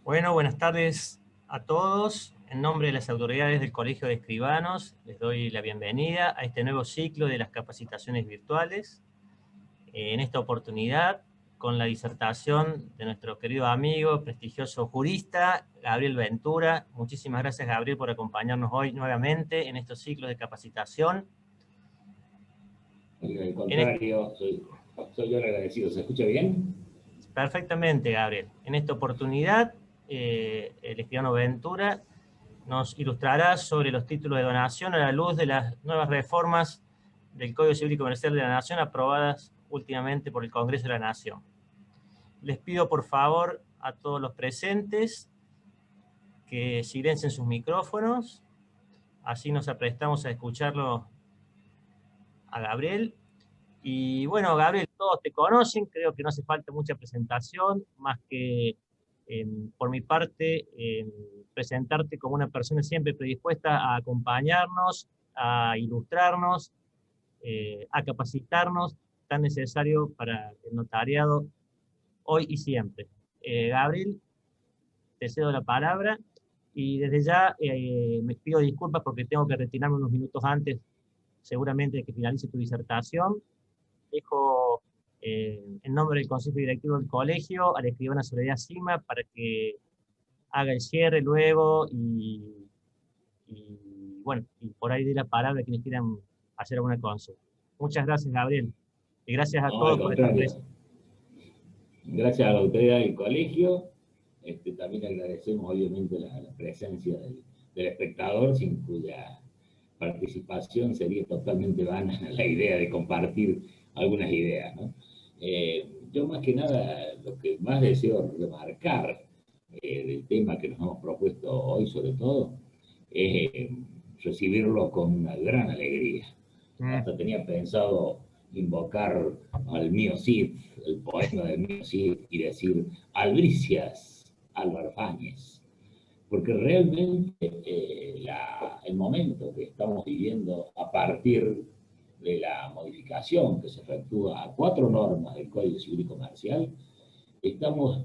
Bueno, buenas tardes a todos. En nombre de las autoridades del Colegio de Escribanos, les doy la bienvenida a este nuevo ciclo de las capacitaciones virtuales. En esta oportunidad, con la disertación de nuestro querido amigo, prestigioso jurista, Gabriel Ventura. Muchísimas gracias, Gabriel, por acompañarnos hoy nuevamente en estos ciclos de capacitación. Al contrario, soy yo el agradecido. ¿Se escucha bien? Perfectamente, Gabriel. En esta oportunidad, el escribano Ventura nos ilustrará sobre los títulos de donación a la luz de las nuevas reformas del Código Civil y Comercial de la Nación aprobadas últimamente por el Congreso de la Nación. Les pido por favor a todos los presentes que silencien sus micrófonos, así nos aprestamos a escucharlo a Gabriel. Y bueno, Gabriel, todos te conocen, creo que no hace falta mucha presentación, más que por mi parte presentarte como una persona siempre predispuesta a acompañarnos, a ilustrarnos, a capacitarnos, tan necesario para el notariado hoy y siempre. Gabriel, te cedo la palabra y desde ya me pido disculpas porque tengo que retirarme unos minutos antes, seguramente de que finalice tu disertación. Dejo en nombre del Consejo Directivo del Colegio a la escribana Soledad Sima para que haga el cierre luego bueno, y por ahí dé la palabra a quienes quieran hacer alguna consulta. Muchas gracias, Gabriel. Y gracias a No, al todos por estar contrario. presentes. Gracias a la autoridad del colegio. También agradecemos obviamente la presencia del espectador, sin cuya participación sería totalmente vana la idea de compartir algunas ideas, ¿no? Yo más que nada lo que más deseo remarcar del tema que nos hemos propuesto hoy sobre todo es recibirlo con una gran alegría. Hasta tenía pensado invocar al mío Cid, el poema del mío Cid, y decir albricias, Álvaro Fáñez, porque realmente el momento que estamos viviendo a partir de la modificación que se efectúa a 4 normas del Código Civil y Comercial, estamos,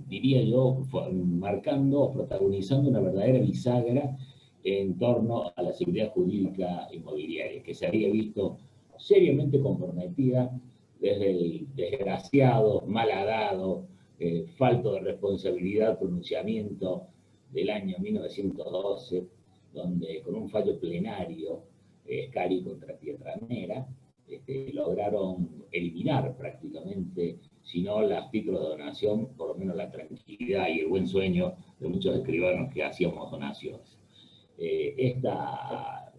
diría yo, marcando o protagonizando una verdadera bisagra en torno a la seguridad jurídica inmobiliaria, que se había visto seriamente comprometida desde el desgraciado, malhadado, falto de responsabilidad pronunciamiento del año 1912, donde con un fallo plenario, Scari contra Pietranera, lograron eliminar prácticamente, si no los títulos de donación, por lo menos la tranquilidad y el buen sueño de muchos escribanos que hacíamos donaciones. Esta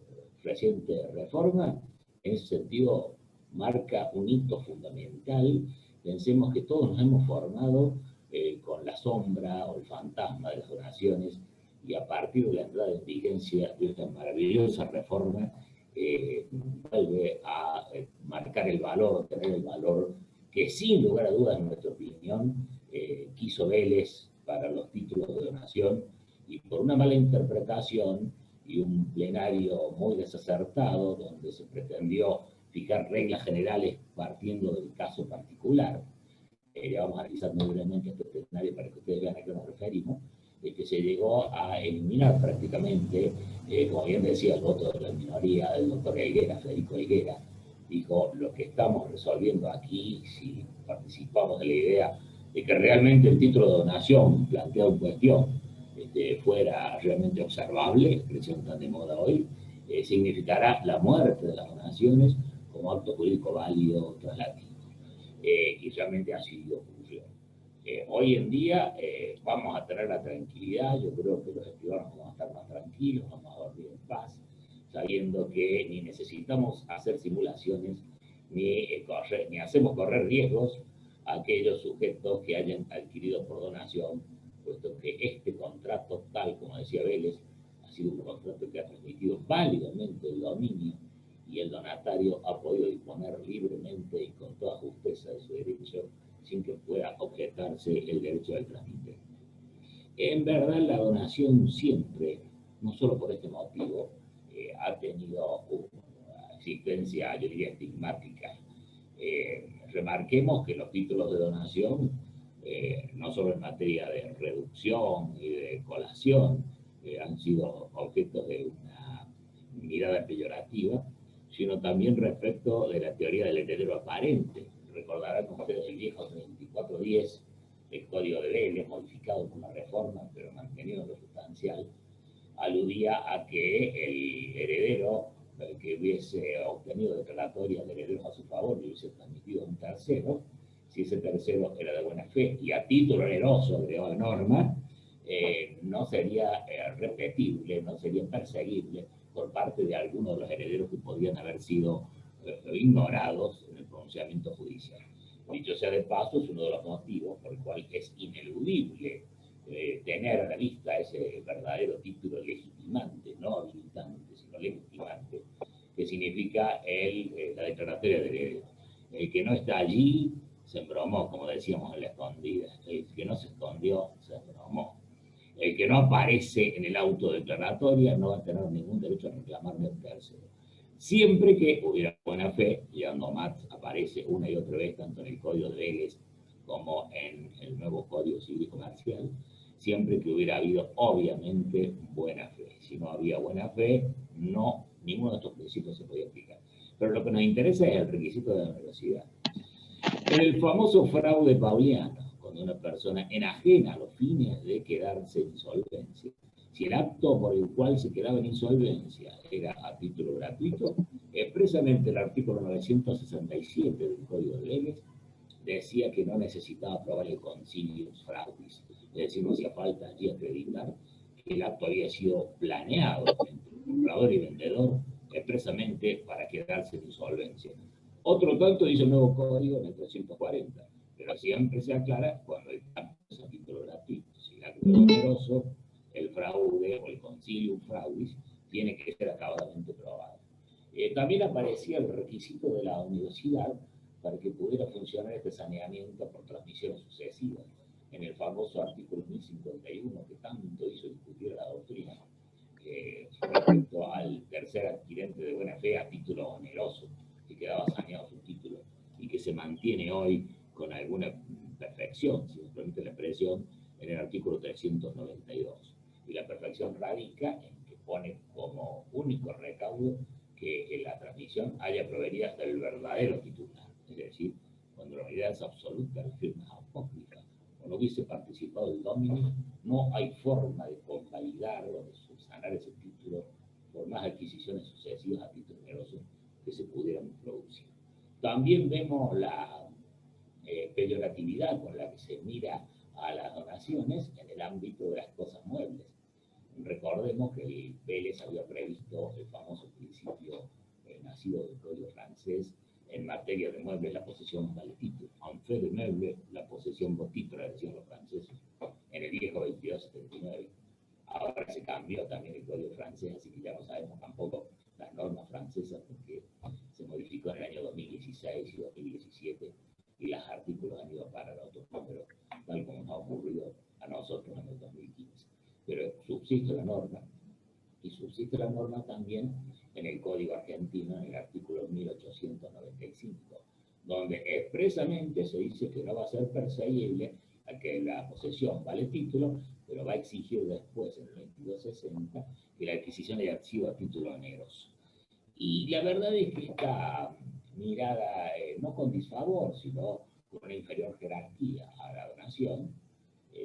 reciente reforma, en ese sentido, marca un hito fundamental. Pensemos que todos nos hemos formado con la sombra o el fantasma de las donaciones, y a partir de la entrada en vigencia de esta maravillosa reforma, vuelve a marcar el valor, tener el valor que sin lugar a dudas, en nuestra opinión, quiso Vélez para los títulos de donación, y por una mala interpretación y un plenario muy desacertado, donde se pretendió fijar reglas generales partiendo del caso particular. Ya vamos a analizar muy brevemente este plenario para que ustedes vean a qué nos referimos, que se llegó a eliminar prácticamente, como bien decía, el voto de la minoría del doctor Helguera, Federico Helguera. Dijo: lo que estamos resolviendo aquí, si participamos de la idea de que realmente el título de donación planteado en cuestión fuera realmente observable, expresión tan de moda hoy, significará la muerte de las donaciones como acto jurídico válido traslativo. Y realmente así ocurrió. Hoy en día vamos a tener la tranquilidad, yo creo que los escribanos vamos a estar más tranquilos, vamos a dormir en paz, sabiendo que ni necesitamos hacer simulaciones, ni hacemos correr riesgos a aquellos sujetos que hayan adquirido por donación, puesto que este contrato, tal como decía Vélez, ha sido un contrato que ha transmitido válidamente el dominio, y el donatario ha podido disponer libremente y con toda justeza de su derecho, sin que pueda objetarse el derecho del transmitente. En verdad, la donación siempre, no solo por este motivo, ha tenido una existencia, yo diría, estigmática. Remarquemos que los títulos de donación no solo en materia de reducción y de colación, han sido objetos de una mirada peyorativa, sino también respecto de la teoría del heredero aparente. Recordarán ustedes el viejo 3410, el Código de Vélez, modificado con la reforma, pero mantenido en lo sustancial, aludía a que el heredero que hubiese obtenido declaratorias de herederos a su favor y hubiese transmitido a un tercero, si ese tercero era de buena fe y a título oneroso de la norma, no sería repetible, no sería perseguible por parte de algunos de los herederos que podrían haber sido ignorados en el pronunciamiento judicial. Dicho sea de paso, es uno de los motivos por el cual es ineludible tener a la vista ese verdadero título legitimante, no habilitante, sino legitimante, que significa la declaratoria de heredero. El que no está allí se embromó, como decíamos en la escondida. El que no se escondió se embromó. El que no aparece en el auto declaratoria no va a tener ningún derecho a reclamar de un tercero. Siempre que hubiera buena fe, y Andomat aparece una y otra vez, tanto en el Código de Vélez como en el nuevo Código Civil y Comercial, siempre que hubiera habido, obviamente, buena fe. Si no había buena fe, no, ninguno de estos principios se podía aplicar. Pero lo que nos interesa es el requisito de la onerosidad. En el famoso fraude pauliano, cuando una persona enajena a los fines de quedarse en insolvencia, si el acto por el cual se quedaba en insolvencia era a título gratuito, expresamente el artículo 967 del Código de Vélez decía que no necesitaba probar el concilius fraudis, es decir, no hacía falta allí acreditar que el acto había sido planeado entre comprador y vendedor expresamente para quedarse en insolvencia. Otro tanto dice el nuevo código en el 340, pero siempre se aclara cuando el acto es a título gratuito. Si el acto es oneroso, el fraude o el concilium fraudis tiene que ser acabadamente probado. También aparecía el requisito de la onerosidad para que pudiera funcionar este saneamiento por transmisiones sucesivas, en el famoso artículo 1051 que tanto hizo discutir la doctrina respecto al tercer adquirente de buena fe a título oneroso, que quedaba saneado su título y que se mantiene hoy con alguna perfección, si me permite la expresión, en el artículo 392. Y la perfección radica en que pone como único recaudo que la transmisión haya provenido del verdadero titular. Es decir, cuando la unidad es absoluta, la firma es apócrifa, o no hubiese participado el dominio, no hay forma de convalidar o de subsanar ese título por más adquisiciones sucesivas a título oneroso que se pudieran producir. También vemos la peyoratividad con la que se mira a las donaciones en el ámbito de las cosas muebles. Recordemos que el Vélez había previsto el famoso principio nacido del Código francés en materia de muebles, la posesión vale título. En fe de meuble, la posesión vaut titre, decían los franceses, en el viejo 2279. Ahora se cambió también el Código francés, así que ya no sabemos tampoco las normas francesas, porque se modificó en el año 2016 y 2017, y los artículos han ido para otros números, tal como nos ha ocurrido a nosotros en el 2015. Pero subsiste la norma, y subsiste la norma también en el Código Argentino, en el artículo 1895, donde expresamente se dice que no va a ser perseguible a que la posesión vale título, pero va a exigir después, en el 2260, que la adquisición haya sido a título oneroso. Y la verdad es que esta mirada, no con disfavor, sino con una inferior jerarquía a la donación,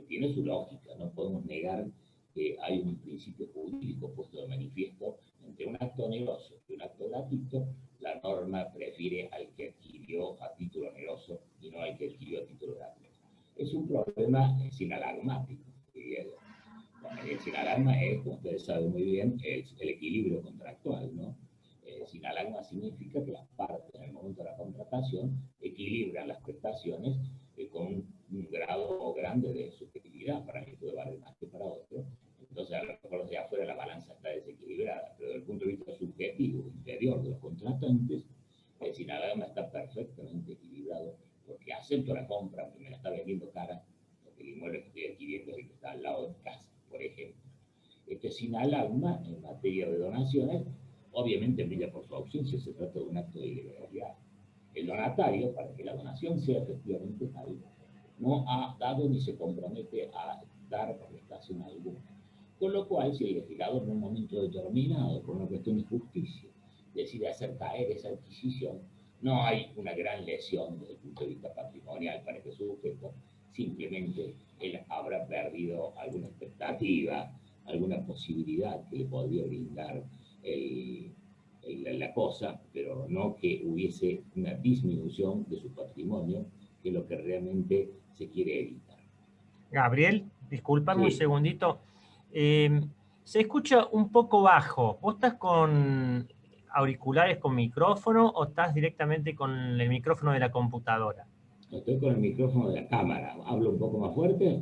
tiene su lógica. No podemos negar que hay un principio jurídico puesto de manifiesto entre un acto oneroso y un acto gratuito. La norma prefiere al que adquirió a título oneroso y no al que adquirió a título gratuito. Es un problema sinalagmático. El sinalagma es, como ustedes saben muy bien, es el equilibrio contractual, ¿no? Sinalagma significa que las partes en el momento de la contratación equilibran las prestaciones con un grado grande de subjetividad. Para mí puede valer más que para otro. Entonces, a lo mejor desde afuera la balanza está desequilibrada, pero desde el punto de vista subjetivo, interior de los contratantes, el sinalagma está perfectamente equilibrado, porque acepto la compra, porque me la está vendiendo cara, porque el inmueble que estoy adquiriendo es el que está al lado de mi casa, por ejemplo. Este sinalagma, en materia de donaciones, obviamente brilla por su ausencia, se trata de un acto de ilegalidad. El donatario, para que la donación sea efectivamente tal, no ha dado ni se compromete a dar prestación alguna. Con lo cual, si el legislador en un momento determinado, por una cuestión de justicia, decide hacer caer esa adquisición, no hay una gran lesión desde el punto de vista patrimonial para este sujeto, simplemente él habrá perdido alguna expectativa, alguna posibilidad que le podría brindar la cosa, pero no que hubiese una disminución de su patrimonio, que es lo que realmente se quiere evitar. Gabriel, discúlpame un Sí. segundito. Se escucha un poco bajo. ¿Vos estás con auriculares con micrófono o estás directamente con el micrófono de la computadora? Estoy con el micrófono de la cámara. ¿Hablo un poco más fuerte?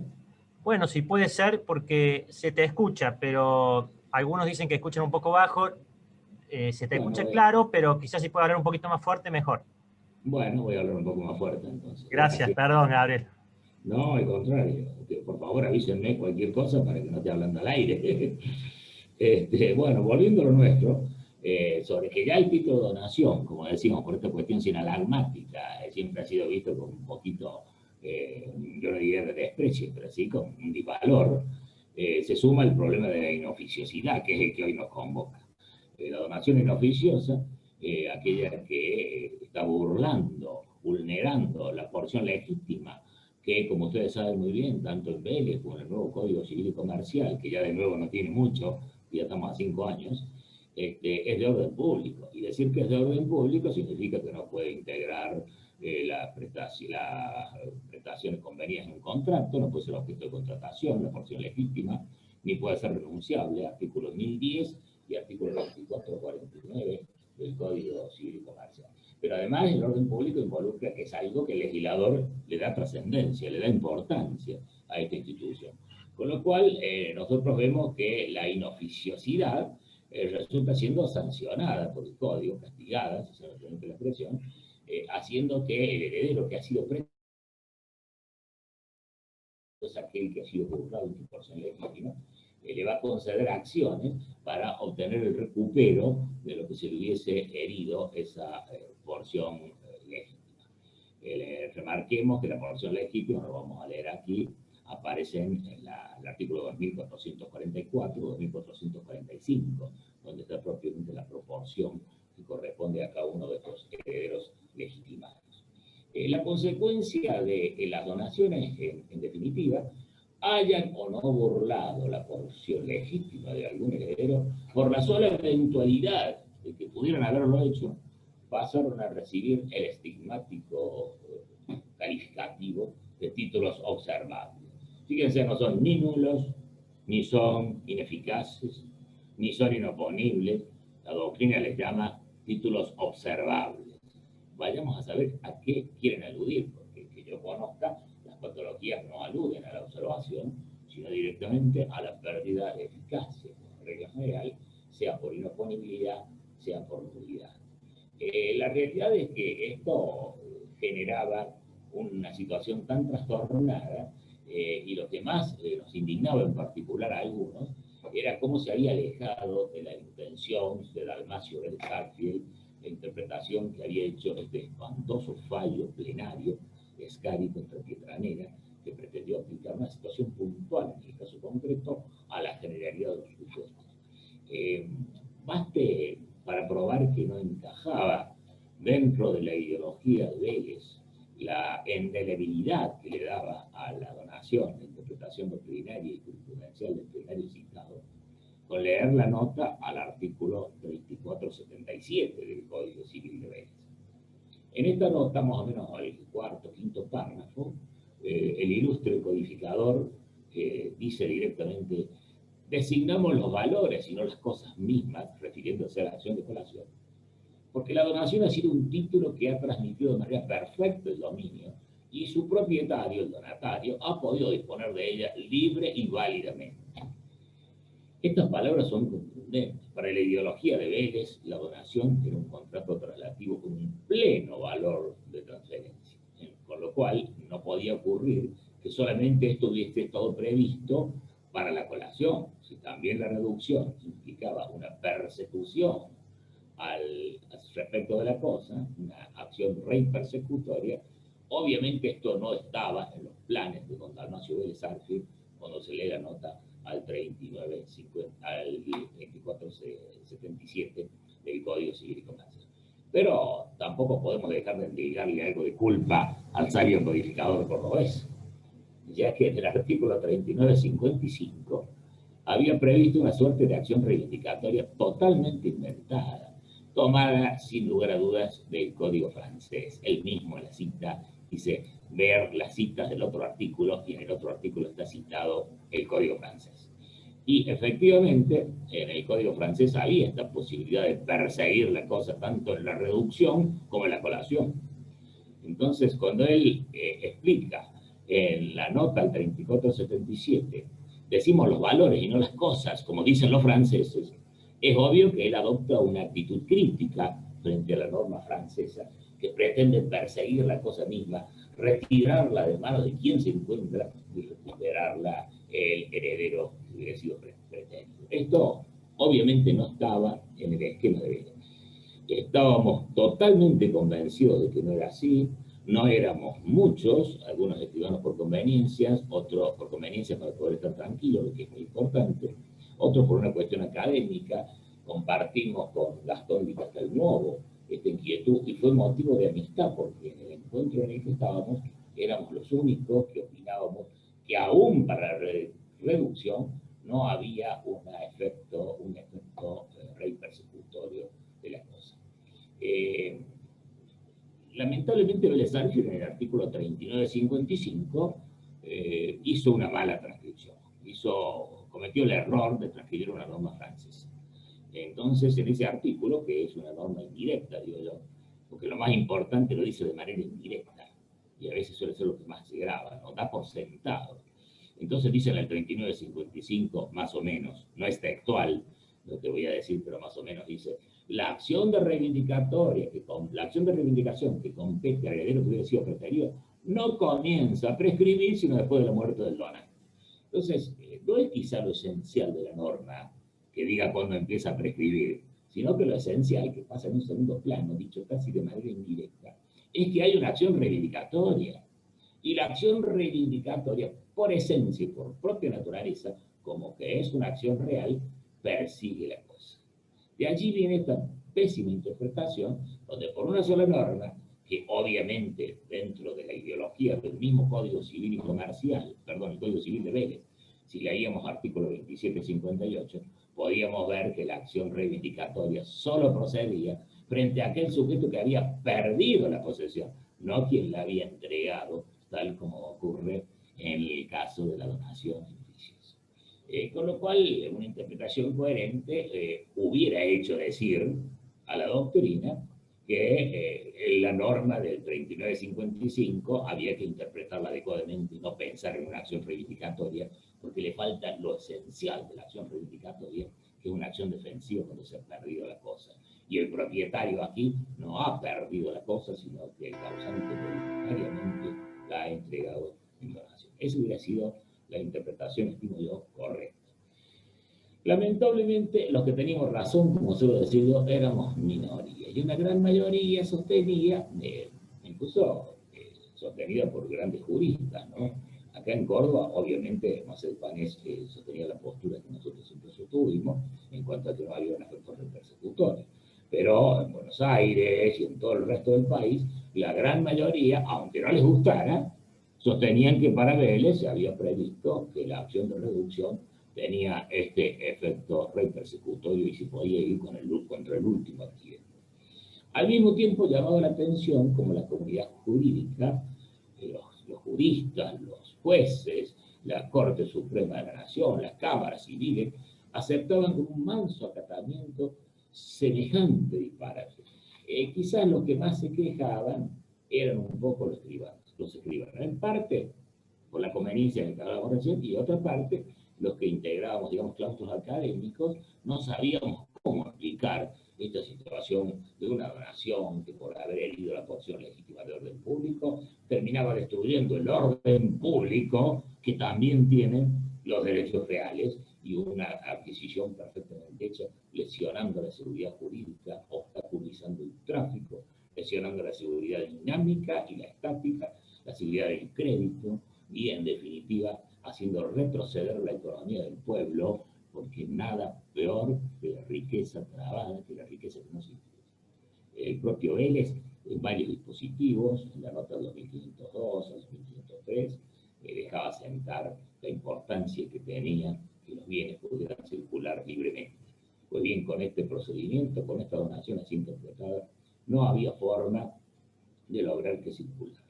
Bueno, sí puede ser porque se te escucha, pero algunos dicen que escuchan un poco bajo. Se te Bueno, escucha claro, pero quizás si puedo hablar un poquito más fuerte, mejor. voy a hablar un poco más fuerte entonces. Gracias, Gracias. perdón, Gabriel. No, al contrario. Por favor, avísenme cualquier cosa para que no esté hablando al aire. Bueno, volviendo a lo nuestro, sobre que ya el título de donación, como decimos, por esta cuestión sinalagmática, siempre ha sido visto con un poquito, yo no diría de desprecio, pero sí con un disvalor, se suma el problema de la inoficiosidad, que es el que hoy nos convoca. La donación inoficiosa, aquella que está burlando, vulnerando la porción legítima, que como ustedes saben muy bien, tanto en Vélez como en el nuevo Código Civil y Comercial, que ya de nuevo no tiene mucho, ya estamos a 5 años, es de orden público. Y decir que es de orden público significa que no puede integrar las prestaciones convenidas en un contrato, no puede ser objeto de contratación, la porción legítima, ni puede ser renunciable, artículo 1010 y artículo 2449 del Código Civil y Comercial. Pero además el orden público involucra que es algo que el legislador le da trascendencia, le da importancia a esta institución. Con lo cual, nosotros vemos que la inoficiosidad resulta siendo sancionada por el Código, castigada, si se me permite la expresión, haciendo que el heredero que ha sido preso es aquel que ha sido juzgado en su porción legítima, le va a conceder acciones para obtener el recupero de lo que se le hubiese herido esa porción legítima. Remarquemos que la porción legítima, lo vamos a leer aquí, aparecen en el artículo 2444, 2445, donde está propiamente la proporción que corresponde a cada uno de estos herederos legitimados. La consecuencia de las donaciones, en definitiva, hayan o no burlado la porción legítima de algún heredero, por la sola eventualidad de que pudieran haberlo hecho, pasaron a recibir el estigmático calificativo de títulos observables. Fíjense, no son ni nulos, ni son ineficaces, ni son inoponibles. La doctrina les llama títulos observables. Vayamos a saber a qué quieren aludir, porque que yo conozca, las patologías no aluden a la observación, sino directamente a la pérdida de eficacia, en regla general, sea por inoponibilidad, sea por nulidad. La realidad es que esto generaba una situación tan trastornada y lo que más nos indignaba en particular a algunos era cómo se había alejado de la intención de Dalmacio del Sarfield, la interpretación que había hecho este espantoso fallo plenario de Scari contra Pietranera, que pretendió aplicar una situación puntual, en el caso concreto, a la generalidad de los supuestos. Baste para probar que no encajaba dentro de la ideología de Vélez la indelebilidad que le daba a la donación, la interpretación doctrinaria y jurisprudencial del plenario citado, con leer la nota al artículo 2477 del Código Civil de Vélez. En esta nota, más o menos al cuarto, quinto párrafo, el ilustre codificador dice directamente: designamos los valores y no las cosas mismas, refiriéndose a la acción de colación, porque la donación ha sido un título que ha transmitido de manera perfecta el dominio y su propietario, el donatario, ha podido disponer de ella libre y válidamente. Estas palabras son contundentes. Para la ideología de Vélez, la donación era un contrato traslativo con un pleno valor de transferencia, con lo cual no podía ocurrir que solamente esto hubiese estado previsto para la colación. Si también la reducción implicaba una persecución al respecto de la cosa, una acción rey persecutoria, Obviamente esto no estaba en los planes de don Dalmacio Vélez Arfield cuando se lee la nota al 3477 del Código Civil y Comercial. Pero tampoco podemos dejar de entregarle algo de culpa al sabio codificador cordobés, ya que en el artículo 3955 había previsto una suerte de acción reivindicatoria totalmente inventada, tomada sin lugar a dudas del Código francés. Él mismo en la cita dice ver las citas del otro artículo, y en el otro artículo está citado el Código francés. Y efectivamente, en el Código francés había esta posibilidad de perseguir la cosa tanto en la reducción como en la colación. Entonces, cuando él explica en la nota al 3477, decimos los valores y no las cosas, como dicen los franceses, es obvio que él adopta una actitud crítica frente a la norma francesa, que pretende perseguir la cosa misma, retirarla de manos de quien se encuentra y recuperarla el heredero que hubiera sido pretendido. Esto obviamente no estaba en el esquema de Vélez. Estábamos totalmente convencidos de que no era así. No éramos muchos, algunos escribanos por conveniencias, otros por conveniencias para poder estar tranquilos, lo que es muy importante, otros por una cuestión académica. Compartimos con Gastón Di Castelnuovo esta inquietud y fue motivo de amistad, porque en el encuentro en el que estábamos éramos los únicos que opinábamos que aún para la reducción no había un efecto rey persecutorio de la cosa. Lamentablemente Vélez Arfield en el artículo 3955 hizo una mala transcripción, cometió el error de transcribir una norma francesa. Entonces, en ese artículo, que es una norma indirecta, digo yo, porque lo más importante lo dice de manera indirecta, y a veces suele ser lo que más se graba, ¿no? Da por sentado. Entonces dice en el 3955, más o menos, no es textual lo que voy a decir, pero más o menos dice: la acción de reivindicación que compete al heredero que hubiera sido preferido no comienza a prescribir sino después de la muerte del donante. Entonces, no es quizá lo esencial de la norma que diga cuándo empieza a prescribir, sino que lo esencial, que pasa en un segundo plano, dicho casi de manera indirecta, es que hay una acción reivindicatoria. Y la acción reivindicatoria, por esencia y por propia naturaleza, como que es una acción real, persigue la cosa. De allí viene esta pésima interpretación, donde por una sola norma, que obviamente dentro de la ideología del mismo Código Civil y Comercial, perdón, el Código Civil de Vélez, si leíamos artículo 2758, podíamos ver que la acción reivindicatoria solo procedía frente a aquel sujeto que había perdido la posesión, no quien la había entregado, tal como ocurre en el caso de la donación beneficiosa. Con lo cual, una interpretación coherente hubiera hecho decir a la doctrina que la norma del 3955 había que interpretarla adecuadamente y no pensar en una acción reivindicatoria, porque le falta lo esencial de la acción reivindicatoria, que es una acción defensiva cuando se ha perdido la cosa. Y el propietario aquí no ha perdido la cosa, sino que el causante voluntariamente la ha entregado en donación. Esa hubiera sido la interpretación, estimo yo, correcta. Lamentablemente, los que teníamos razón, como suelo decir yo, éramos minoría. Y una gran mayoría sostenía, incluso sostenida por grandes juristas, ¿no? Acá en Córdoba, obviamente, Marcel Panés sostenía la postura que nosotros siempre sostuvimos en cuanto a que no había un efecto persecutorio. Pero en Buenos Aires y en todo el resto del país, la gran mayoría, aunque no les gustara, sostenían que para Vélez se había previsto que la acción de reducción tenía este efecto rey persecutorio y se podía ir contra el último adquiriente. Al mismo tiempo, llamaba la atención como la comunidad jurídica, los juristas, los jueces, la Corte Suprema de la Nación, las cámaras civiles, aceptaban con un manso acatamiento semejante disparate. Quizás los que más se quejaban eran un poco los escribanos, en parte por la conveniencia de que hablábamos recién, y otra parte los que integrábamos, digamos, claustros académicos, no sabíamos cómo explicar esta situación de una donación que por haber herido la porción legítima de orden público terminaba destruyendo el orden público que también tienen los derechos reales, y una adquisición perfectamente hecha, lesionando la seguridad jurídica, obstaculizando el tráfico, lesionando la seguridad dinámica y la estática, la seguridad del crédito y, en definitiva, haciendo retroceder la economía del pueblo, porque nada peor que la riqueza trabada, que la riqueza que no se incluye. El propio Vélez, en varios dispositivos, en la nota 2502 a 2503, dejaba sentar la importancia que tenía que los bienes pudieran circular libremente. Pues bien, con este procedimiento, con esta donación así interpretada, no había forma de lograr que circulara.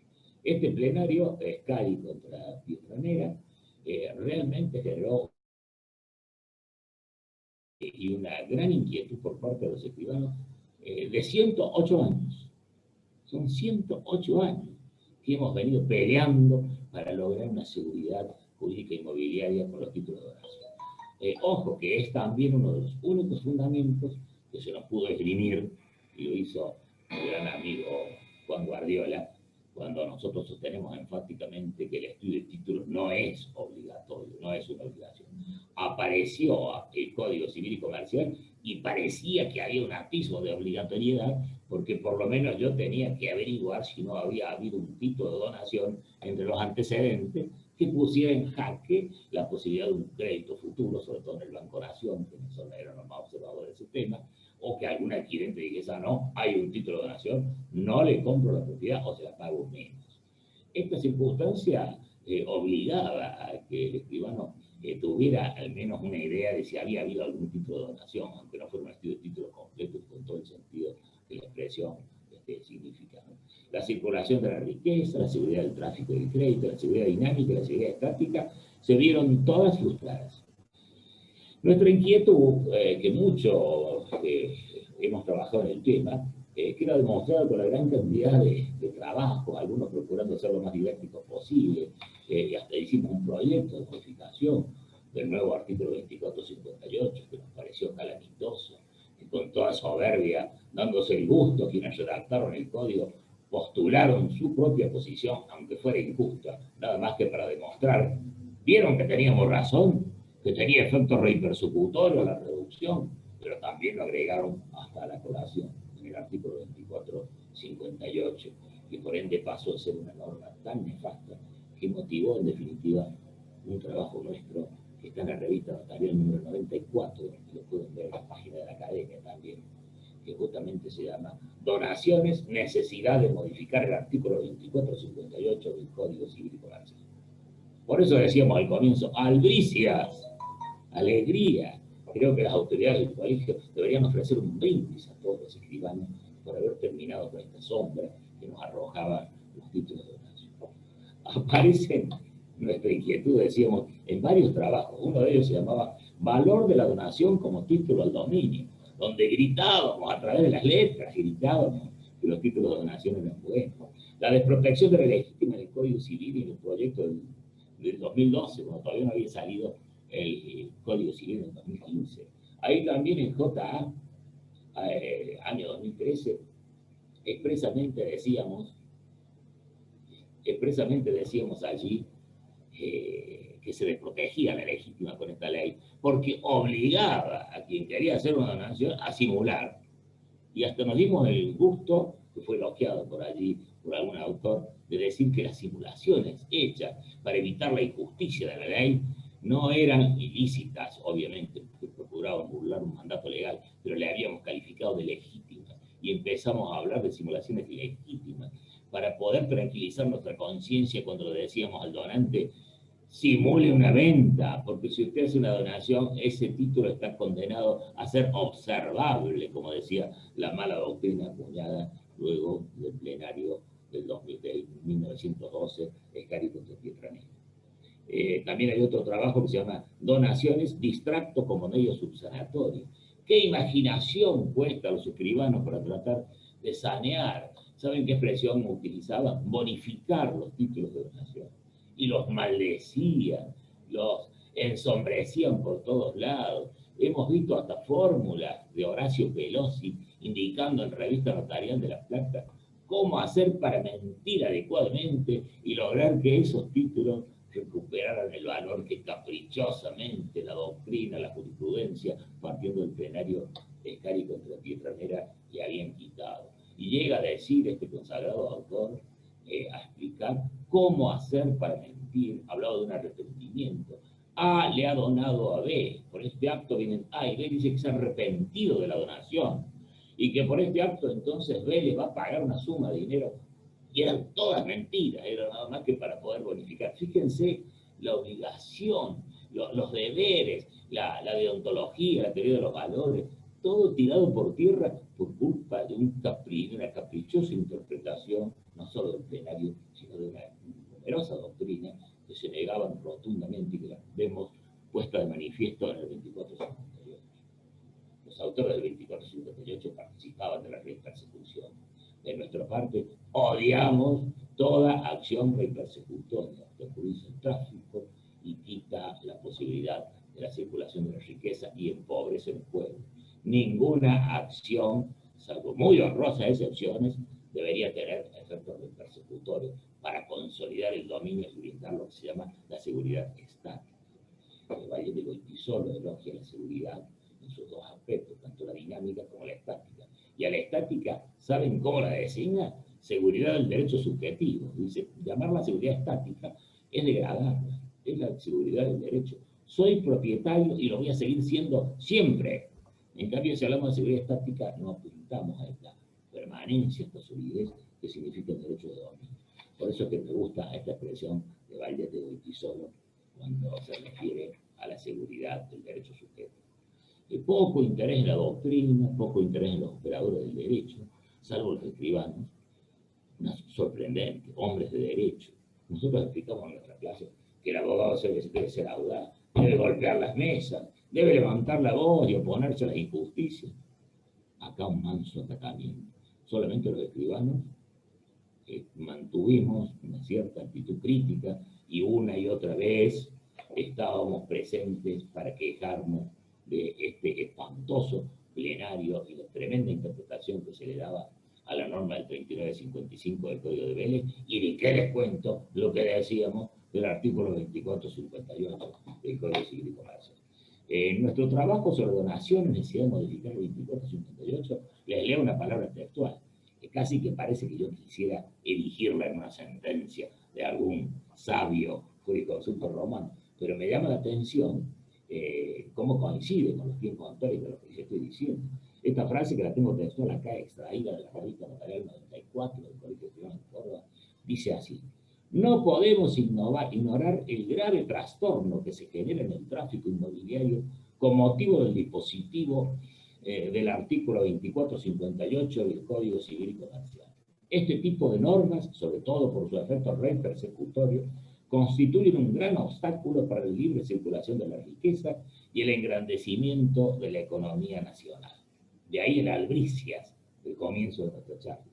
Este plenario, Scadi contra Pietranera, realmente generó y una gran inquietud por parte de los escribanos de 108 años. Son 108 años que hemos venido peleando para lograr una seguridad jurídica inmobiliaria con los títulos de donación. Ojo, que es también uno de los únicos fundamentos que se nos pudo esgrimir, y lo hizo mi gran amigo Juan Guardiola, cuando nosotros sostenemos enfáticamente que el estudio de títulos no es obligatorio, no es una obligación. Apareció el Código Civil y Comercial y parecía que había un atisbo de obligatoriedad, porque por lo menos yo tenía que averiguar si no había habido un título de donación entre los antecedentes que pusiera en jaque la posibilidad de un crédito futuro, sobre todo en el Banco Nación, que nosotros eran los más observadores de ese tema, o que algún adquirente dijese, no, hay un título de donación, no le compro la propiedad o se la pago menos. Esta circunstancia obligaba a que el escribano tuviera al menos una idea de si había habido algún título de donación, aunque no fuera un estudio de título completo con todo el sentido que la expresión significa, ¿no? La circulación de la riqueza, la seguridad del tráfico y del crédito, la seguridad dinámica y la seguridad estática se vieron todas frustradas. Nuestra inquietud, que mucho hemos trabajado en el tema, queda demostrado con la gran cantidad de trabajo, algunos procurando ser lo más didácticos posible, y hasta hicimos un proyecto de modificación del nuevo artículo 2458, que nos pareció calamitoso, y con toda soberbia, dándose el gusto, quienes redactaron el código, postularon su propia posición, aunque fuera injusta, nada más que para demostrar, vieron que teníamos razón, que tenía efectos repersecutorios la reducción, pero también lo agregaron hasta la colación en el artículo 2458, que por ende pasó a ser una norma tan nefasta que motivó en definitiva un trabajo nuestro que está en la revista notarial número 94, que lo pueden ver en la página de la academia también, que justamente se llama Donaciones, necesidad de modificar el artículo 2458 del Código Civil y Comercial. Por eso decíamos al comienzo, albricias, alegría. Creo que las autoridades del colegio deberían ofrecer un brindis a todos los escribanos por haber terminado con esta sombra que nos arrojaban los títulos de donación. Aparecen nuestra inquietud, decíamos, en varios trabajos. Uno de ellos se llamaba Valor de la donación como título al dominio, donde gritábamos a través de las letras, gritábamos que los títulos de donación eran buenos. La desprotección de la legítima en el Código Civil y en el proyecto del 2012, cuando todavía no había salido el Código Civil en el 2015. Ahí también en JA, año 2013, expresamente decíamos allí que se desprotegía la legítima con esta ley, porque obligaba a quien quería hacer una donación a simular. Y hasta nos dimos el gusto, que fue elogiado por allí, por algún autor, de decir que las simulaciones hechas para evitar la injusticia de la ley no eran ilícitas, obviamente, porque procuraban burlar un mandato legal, pero le habíamos calificado de legítimas. Y empezamos a hablar de simulaciones legítimas para poder tranquilizar nuestra conciencia cuando le decíamos al donante, simule una venta, porque si usted hace una donación, ese título está condenado a ser observable, como decía la mala doctrina acuñada luego del plenario del 1912, Scadi contra Pietranera. También hay otro trabajo que se llama Donaciones, distracto como medio subsanatorio. ¿Qué imaginación cuesta a los escribanos para tratar de sanear? ¿Saben qué expresión utilizaban? Bonificar los títulos de donación. Y los maldecían, los ensombrecían por todos lados. Hemos visto hasta fórmulas de Horacio Pelosi indicando en Revista Notarial de La Plata cómo hacer para mentir adecuadamente y lograr que esos títulos recuperaran el valor que caprichosamente la doctrina, la jurisprudencia, partiendo del plenario Scadi contra Pietranera, le habían quitado. Y llega a decir este consagrado autor, a explicar cómo hacer para mentir, hablaba de un arrepentimiento. A le ha donado a B, por este acto viene A, y B dice que se ha arrepentido de la donación, y que por este acto entonces B le va a pagar una suma de dinero, y eran todas mentiras, era nada más que para poder bonificar. Fíjense la obligación, los deberes, la deontología, la teoría de los valores, todo tirado por tierra por culpa de una caprichosa interpretación, no solo del plenario, sino de una numerosa doctrina que se negaban rotundamente y que la vemos puesta de manifiesto en el 2458. Los autores del 2458 participaban de la persecución. De nuestra parte, odiamos toda acción persecutoria que obstaculiza el tráfico y quita la posibilidad de la circulación de la riqueza y empobrece el pueblo. Ninguna acción, salvo muy honrosas excepciones, debería tener efectos persecutorios para consolidar el dominio y brindar lo que se llama la seguridad estática. El Valle de Goytisolo elogia la seguridad en sus dos aspectos, tanto la dinámica como la estática. Y a la estática, ¿saben cómo la designa? Seguridad del derecho subjetivo. Dice, llamarla seguridad estática es degradarla, es la seguridad del derecho. Soy propietario y lo voy a seguir siendo siempre. En cambio, si hablamos de seguridad estática, no apuntamos a esta permanencia, esta solidez que significa el derecho de dominio. Por eso es que me gusta esta expresión de Valdés de Goytisolo cuando se refiere a la seguridad del derecho subjetivo. Poco interés en la doctrina, poco interés en los operadores del derecho, salvo los escribanos, sorprendente, hombres de derecho. Nosotros explicamos en nuestra clase que el abogado debe ser audaz, debe golpear las mesas, debe levantar la voz y oponerse a la injusticia. Acá un manso atacamiento. Solamente los escribanos mantuvimos una cierta actitud crítica y una y otra vez estábamos presentes para quejarnos de este espantoso plenario y la tremenda interpretación que se le daba a la norma del 3955 del Código de Vélez, y ni qué les cuento lo que decíamos del artículo 2458 del Código Civil y Comercial. En nuestro trabajo sobre donaciones, necesidad de modificar el 2458, les leo una palabra textual, que casi que parece que yo quisiera erigirla en una sentencia de algún sabio jurisconsulto romano, pero me llama la atención cómo coincide con los tiempos actuales de lo que les estoy diciendo. Esta frase, que la tengo textual acá, extraída de la revista Notarial 94 del Colegio Escribano de Córdoba, dice así: no podemos ignorar el grave trastorno que se genera en el tráfico inmobiliario con motivo del dispositivo del artículo 2458 del Código Civil y Comercial. Este tipo de normas, sobre todo por su efecto persecutorio, constituyen un gran obstáculo para la libre circulación de la riqueza y el engrandecimiento de la economía nacional. De ahí el albricias del comienzo de nuestra charla.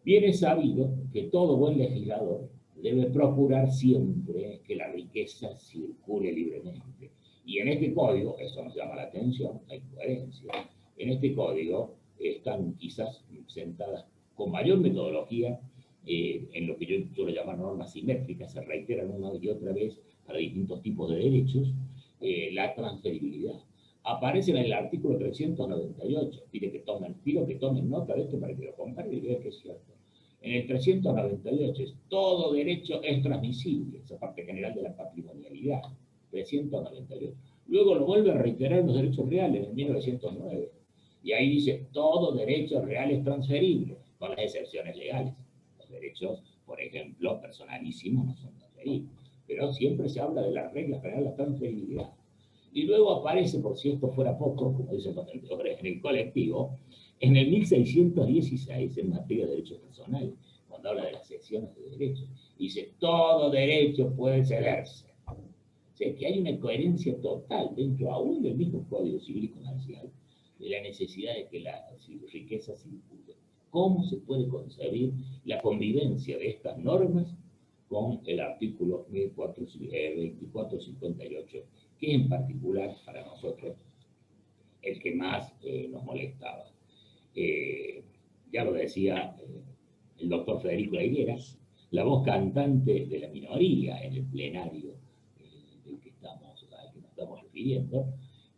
Bien es sabido que todo buen legislador debe procurar siempre que la riqueza circule libremente. Y en este código, eso nos llama la atención, la incoherencia. En este código están quizás sentadas con mayor metodología en lo que yo suelo llamar normas simétricas, se reiteran una y otra vez para distintos tipos de derechos, la transferibilidad. Aparece en el artículo 398, pido que tomen nota de esto para que lo comparen y vean que es cierto. En el 398 es todo derecho es transmisible, esa parte general de la patrimonialidad, 398. Luego lo vuelve a reiterar en los derechos reales, en el 1909. Y ahí dice, todo derecho real es transferible, con las excepciones legales. Los derechos, por ejemplo, personalísimos no son transferibles. Pero siempre se habla de la regla general de la transferibilidad. Y luego aparece, por si esto fuera poco, como dicen los entendedores, en el colectivo, en el 1616, en materia de derechos personales, cuando habla de las secciones de derechos, dice, todo derecho puede cederse. O sea, que hay una coherencia total dentro aún del mismo Código Civil y Comercial de la necesidad de que la riqueza circule. ¿Cómo se puede concebir la convivencia de estas normas con el artículo 2458, que en particular para nosotros el que más nos molestaba? Ya lo decía el doctor Federico La Higuera, la voz cantante de la minoría en el plenario al que nos estamos refiriendo.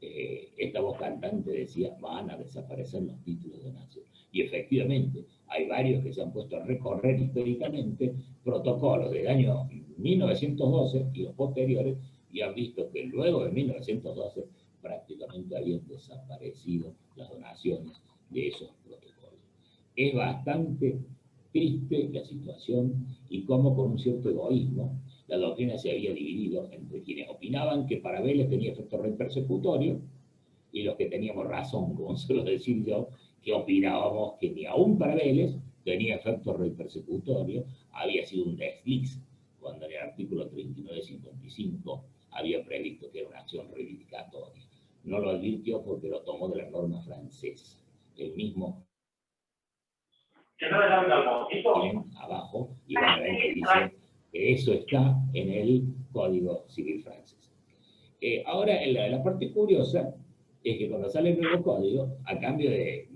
Esta voz cantante decía, van a desaparecer los títulos de donación. Y efectivamente, hay varios que se han puesto a recorrer históricamente protocolos del año 1912 y los posteriores, y han visto que luego de 1912 prácticamente habían desaparecido las donaciones de esos protocolos. Es bastante triste la situación y cómo con un cierto egoísmo la doctrina se había dividido entre quienes opinaban que para Vélez tenía efecto rey persecutorio y los que teníamos razón, como suelo decir yo, que opinábamos que ni aún para Vélez tenía efecto rey persecutorio, había sido un desliz cuando en el artículo 39-55 había previsto que era una acción reivindicatoria. No lo advirtió porque lo tomó de la norma francesa. El mismo abajo, y van a ver que dice que eso está en el Código Civil francés. Ahora, la parte curiosa es que cuando sale el nuevo código, a cambio de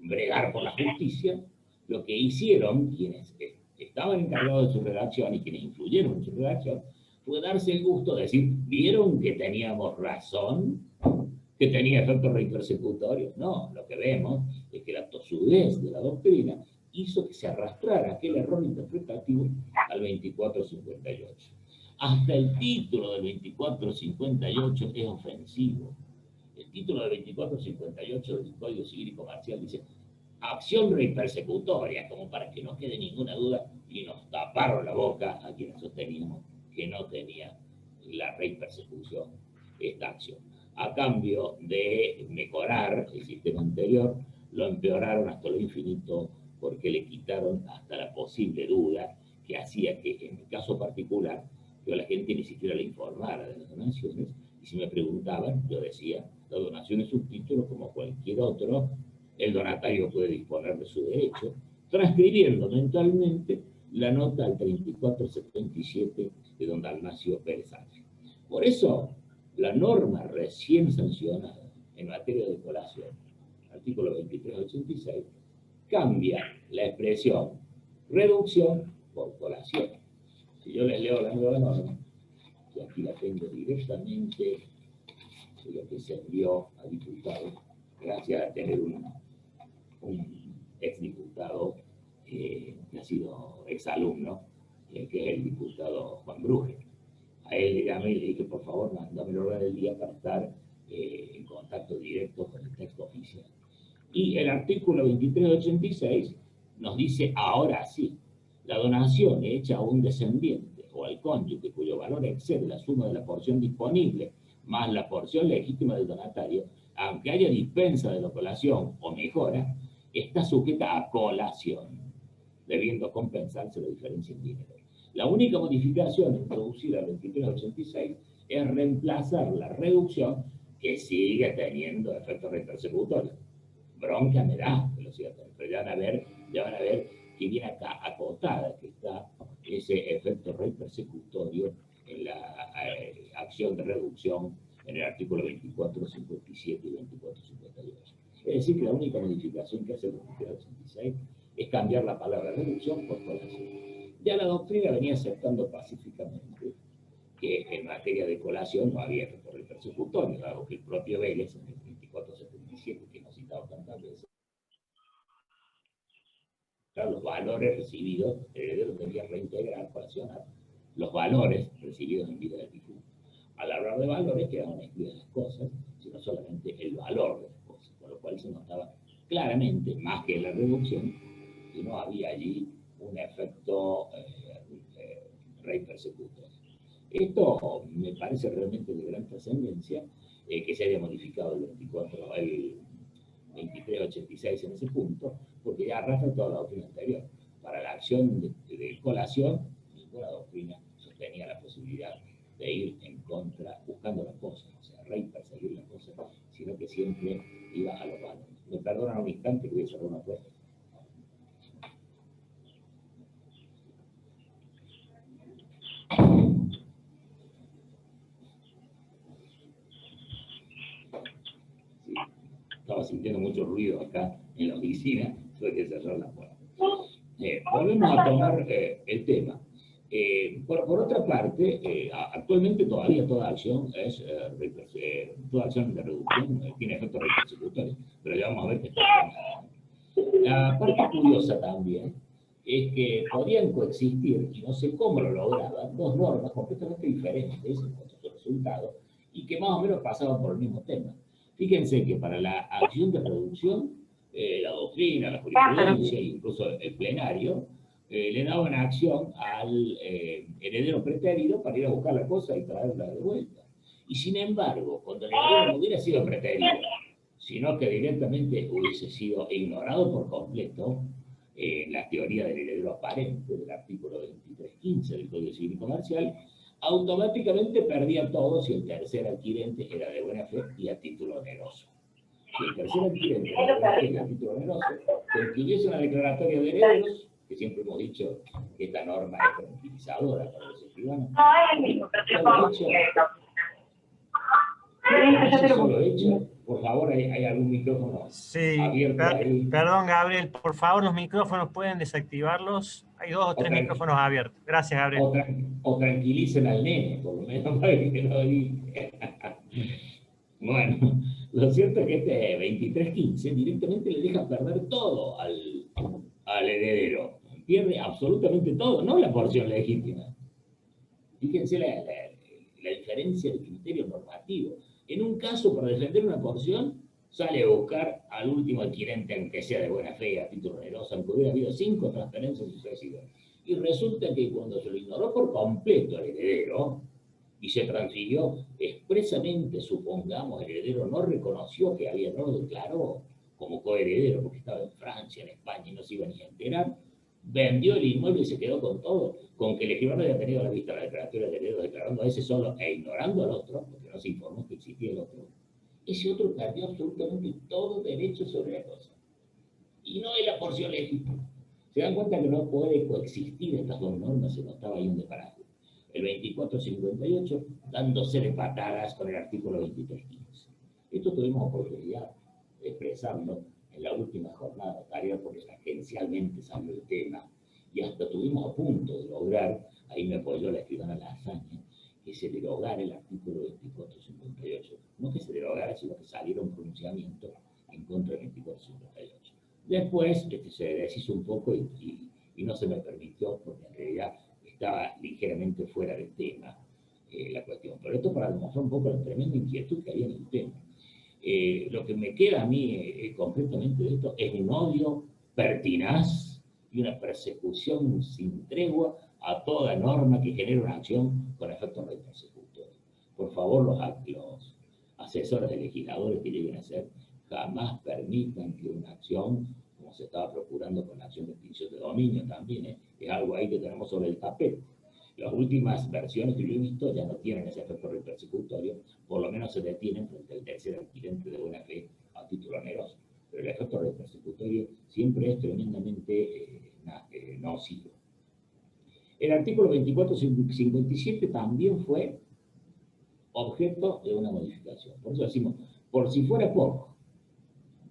bregar por la justicia, lo que hicieron quienes estaban encargados de su redacción y quienes influyeron en su redacción, fue darse el gusto de decir, ¿vieron que teníamos razón? ¿Que tenía efectos reinpersecutorios? No, lo que vemos es que la tosudez de la doctrina hizo que se arrastrara aquel error interpretativo al 2458. Hasta el título del 2458 es ofensivo. El título del 2458 del Código Civil y Comercial dice acción reinpersecutoria, como para que no quede ninguna duda, y nos taparon la boca a quienes sosteníamos que no tenía la reinpersecución esta acción. A cambio de mejorar el sistema anterior, lo empeoraron hasta lo infinito porque le quitaron hasta la posible duda que hacía que, en mi caso particular, yo a la gente ni siquiera le informara de las donaciones, y si me preguntaban, yo decía, la donación es un título como cualquier otro, el donatario puede disponer de su derecho, transcribiendo mentalmente la nota al 3477 de don Dalmacio Pérez Ángel. Por eso, la norma recién sancionada en materia de colación, artículo 2386, cambia la expresión reducción por colación. Si yo les leo la nueva norma, que aquí la tengo directamente de lo que se envió a diputados, gracias a tener un exdiputado que ha sido exalumno, que es el diputado Juan Bruje. A él le llamé y le dije, por favor, mándame el orden del día para estar en contacto directo con el texto oficial. Y el artículo 2386 nos dice, ahora sí, la donación hecha a un descendiente o al cónyuge cuyo valor excede la suma de la porción disponible más la porción legítima del donatario, aunque haya dispensa de la colación o mejora, está sujeta a colación, debiendo compensarse la diferencia en dinero. La única modificación introducida al 2386 es reemplazar la reducción que sigue teniendo efectos reinpersecutorios. Bronca me da que lo siga teniendo, pero ya van a ver que viene acá acotada que está ese efecto reinpersecutorio en la acción de reducción en el artículo 2457 y 2458. Es decir, que la única modificación que hace el 2386 es cambiar la palabra reducción por colación. Ya la doctrina venía aceptando pacíficamente que en materia de colación no había efecto reinpersecutorio, dado que el propio Vélez, en el 2477, que hemos citado tantas veces, los valores recibidos, el heredero debía reintegrar, colacionar los valores recibidos en vida del difunto. Al hablar de valores quedaban excluidas las cosas, sino solamente el valor de las cosas, con lo cual se notaba claramente, más que la reducción, que no había allí un efecto reinpersecutorio. Esto me parece realmente de gran trascendencia, que se haya modificado el 2386 en ese punto, porque ya arrastra toda la doctrina anterior. Para la acción de colación, ninguna doctrina sostenía la posibilidad de ir en contra, buscando las cosas, o sea, perseguir las cosas, sino que siempre iba a los valores. Me perdonan un instante que voy a cerrar una puerta. Sí, estaba sintiendo mucho ruido acá en la oficina, tuve que cerrar la puerta. Volvemos a tomar el tema. Por otra parte, actualmente todavía toda acción es toda acción de reducción tiene efectos reinpersecutorios, pero ya vamos a ver que está La parte curiosa también es que podían coexistir, y no sé cómo lo lograban, dos normas completamente diferentes en cuanto a su resultado, y que más o menos pasaban por el mismo tema. Fíjense que para la acción de reducción, la doctrina, la jurisprudencia, incluso el plenario, le daban acción al heredero preterido para ir a buscar la cosa y traerla de vuelta. Y sin embargo, cuando el heredero no hubiera sido preterido, sino que directamente hubiese sido ignorado por completo la teoría del heredero aparente del artículo 2315 del Código Civil y Comercial, automáticamente perdía todo si el tercer adquirente era de buena fe y a título oneroso. Si el tercer adquirente era de buena fe y a título oneroso, que hubiese una declaratoria de herederos, que siempre hemos dicho que esta norma es tranquilizadora para los escribanos, solo hecho, por favor, ¿hay algún micrófono abierto ahí? Perdón, Gabriel, por favor, los micrófonos pueden desactivarlos. Hay 2 o 3 micrófonos abiertos. Gracias, Gabriel. O tranquilicen al nene, por lo menos, para que no diga. Bueno, lo cierto es que este 2315 directamente le deja perder todo al heredero. Pierde absolutamente todo, no la porción legítima. Fíjense la diferencia de criterio normativo. En un caso, para defender una porción, sale a buscar al último adquirente, aunque sea de buena fe, a título oneroso, aunque hubiera habido 5 transferencias sucesivas. Y resulta que cuando se lo ignoró por completo al heredero, y se transfirió expresamente, supongamos, el heredero no reconoció que había, no lo declaró como coheredero, porque estaba en Francia, en España, y no se iba ni a enterar, vendió el inmueble y se quedó con todo, con que el escribano haya tenido a la vista la declaratoria de heredero declarando a ese solo e ignorando al otro, porque no se informó que existía el otro. Ese otro perdió absolutamente todo derecho sobre la cosa. Y no es la porción legítima. Se dan cuenta que no puede coexistir estas dos normas, se notaba ahí un desparate. El 2458 dándose de patadas con el artículo 2315. Esto tuvimos oportunidad de expresarlo en la última jornada notaria porque tangencialmente salió el tema y hasta tuvimos a punto de lograr, ahí me apoyó la escribana Lasaña, que se derogara el artículo 2458. No que se derogara, sino que saliera un pronunciamiento en contra del 2458. Después se deshizo un poco y no se me permitió porque en realidad estaba ligeramente fuera del tema la cuestión. Pero esto para demostrar un poco la tremenda inquietud que había en el tema. Lo que me queda a mí concretamente de esto es un odio pertinaz y una persecución sin tregua a toda norma que genere una acción con efectos repersecutorios. Por favor, los asesores de legisladores que lleguen a ser, jamás permitan que una acción, como se estaba procurando con la acción de extinción de dominio también, es algo ahí que tenemos sobre el tapete. Las últimas versiones que yo he visto ya no tienen ese efecto repersecutorio, por lo menos se detienen frente al tercer adquirente de buena fe a título oneroso. Pero el efecto repersecutorio siempre es tremendamente nocivo. El artículo 2457 también fue objeto de una modificación. Por eso decimos, por si fuera poco,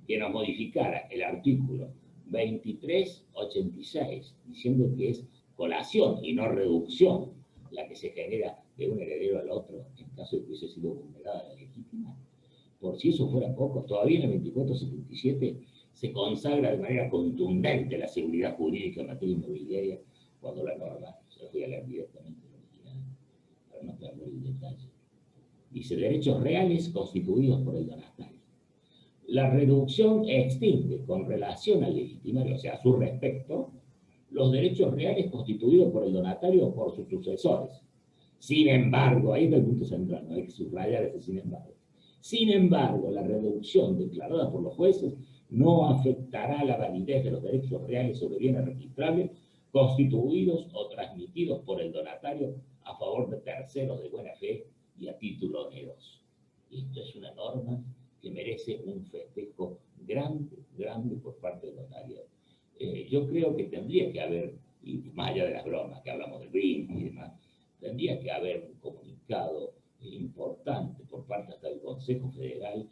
que nos modificara el artículo 2386, diciendo que es colación y no reducción la que se genera de un heredero al otro en caso de que hubiese sido vulnerada la legítima. Por si eso fuera poco, todavía en el 2477 se consagra de manera contundente la seguridad jurídica en materia inmobiliaria cuando la norma, se la voy a leer directamente en el original, para no perder el detalle. Dice, derechos reales constituidos por el donatario. La reducción extingue con relación al legitimario, o sea, a su respecto, los derechos reales constituidos por el donatario o por sus sucesores. Sin embargo, ahí está el punto central, no hay que subrayar ese sin embargo. Sin embargo, la reducción declarada por los jueces no afectará la validez de los derechos reales sobre bienes registrables constituidos o transmitidos por el donatario a favor de terceros de buena fe y a título oneroso. Esto es una norma que merece un festejo grande, grande por parte del notario. Yo creo que tendría que haber, y más allá de las bromas que hablamos del brindis y demás, tendría que haber un comunicado importante por parte hasta del Consejo Federal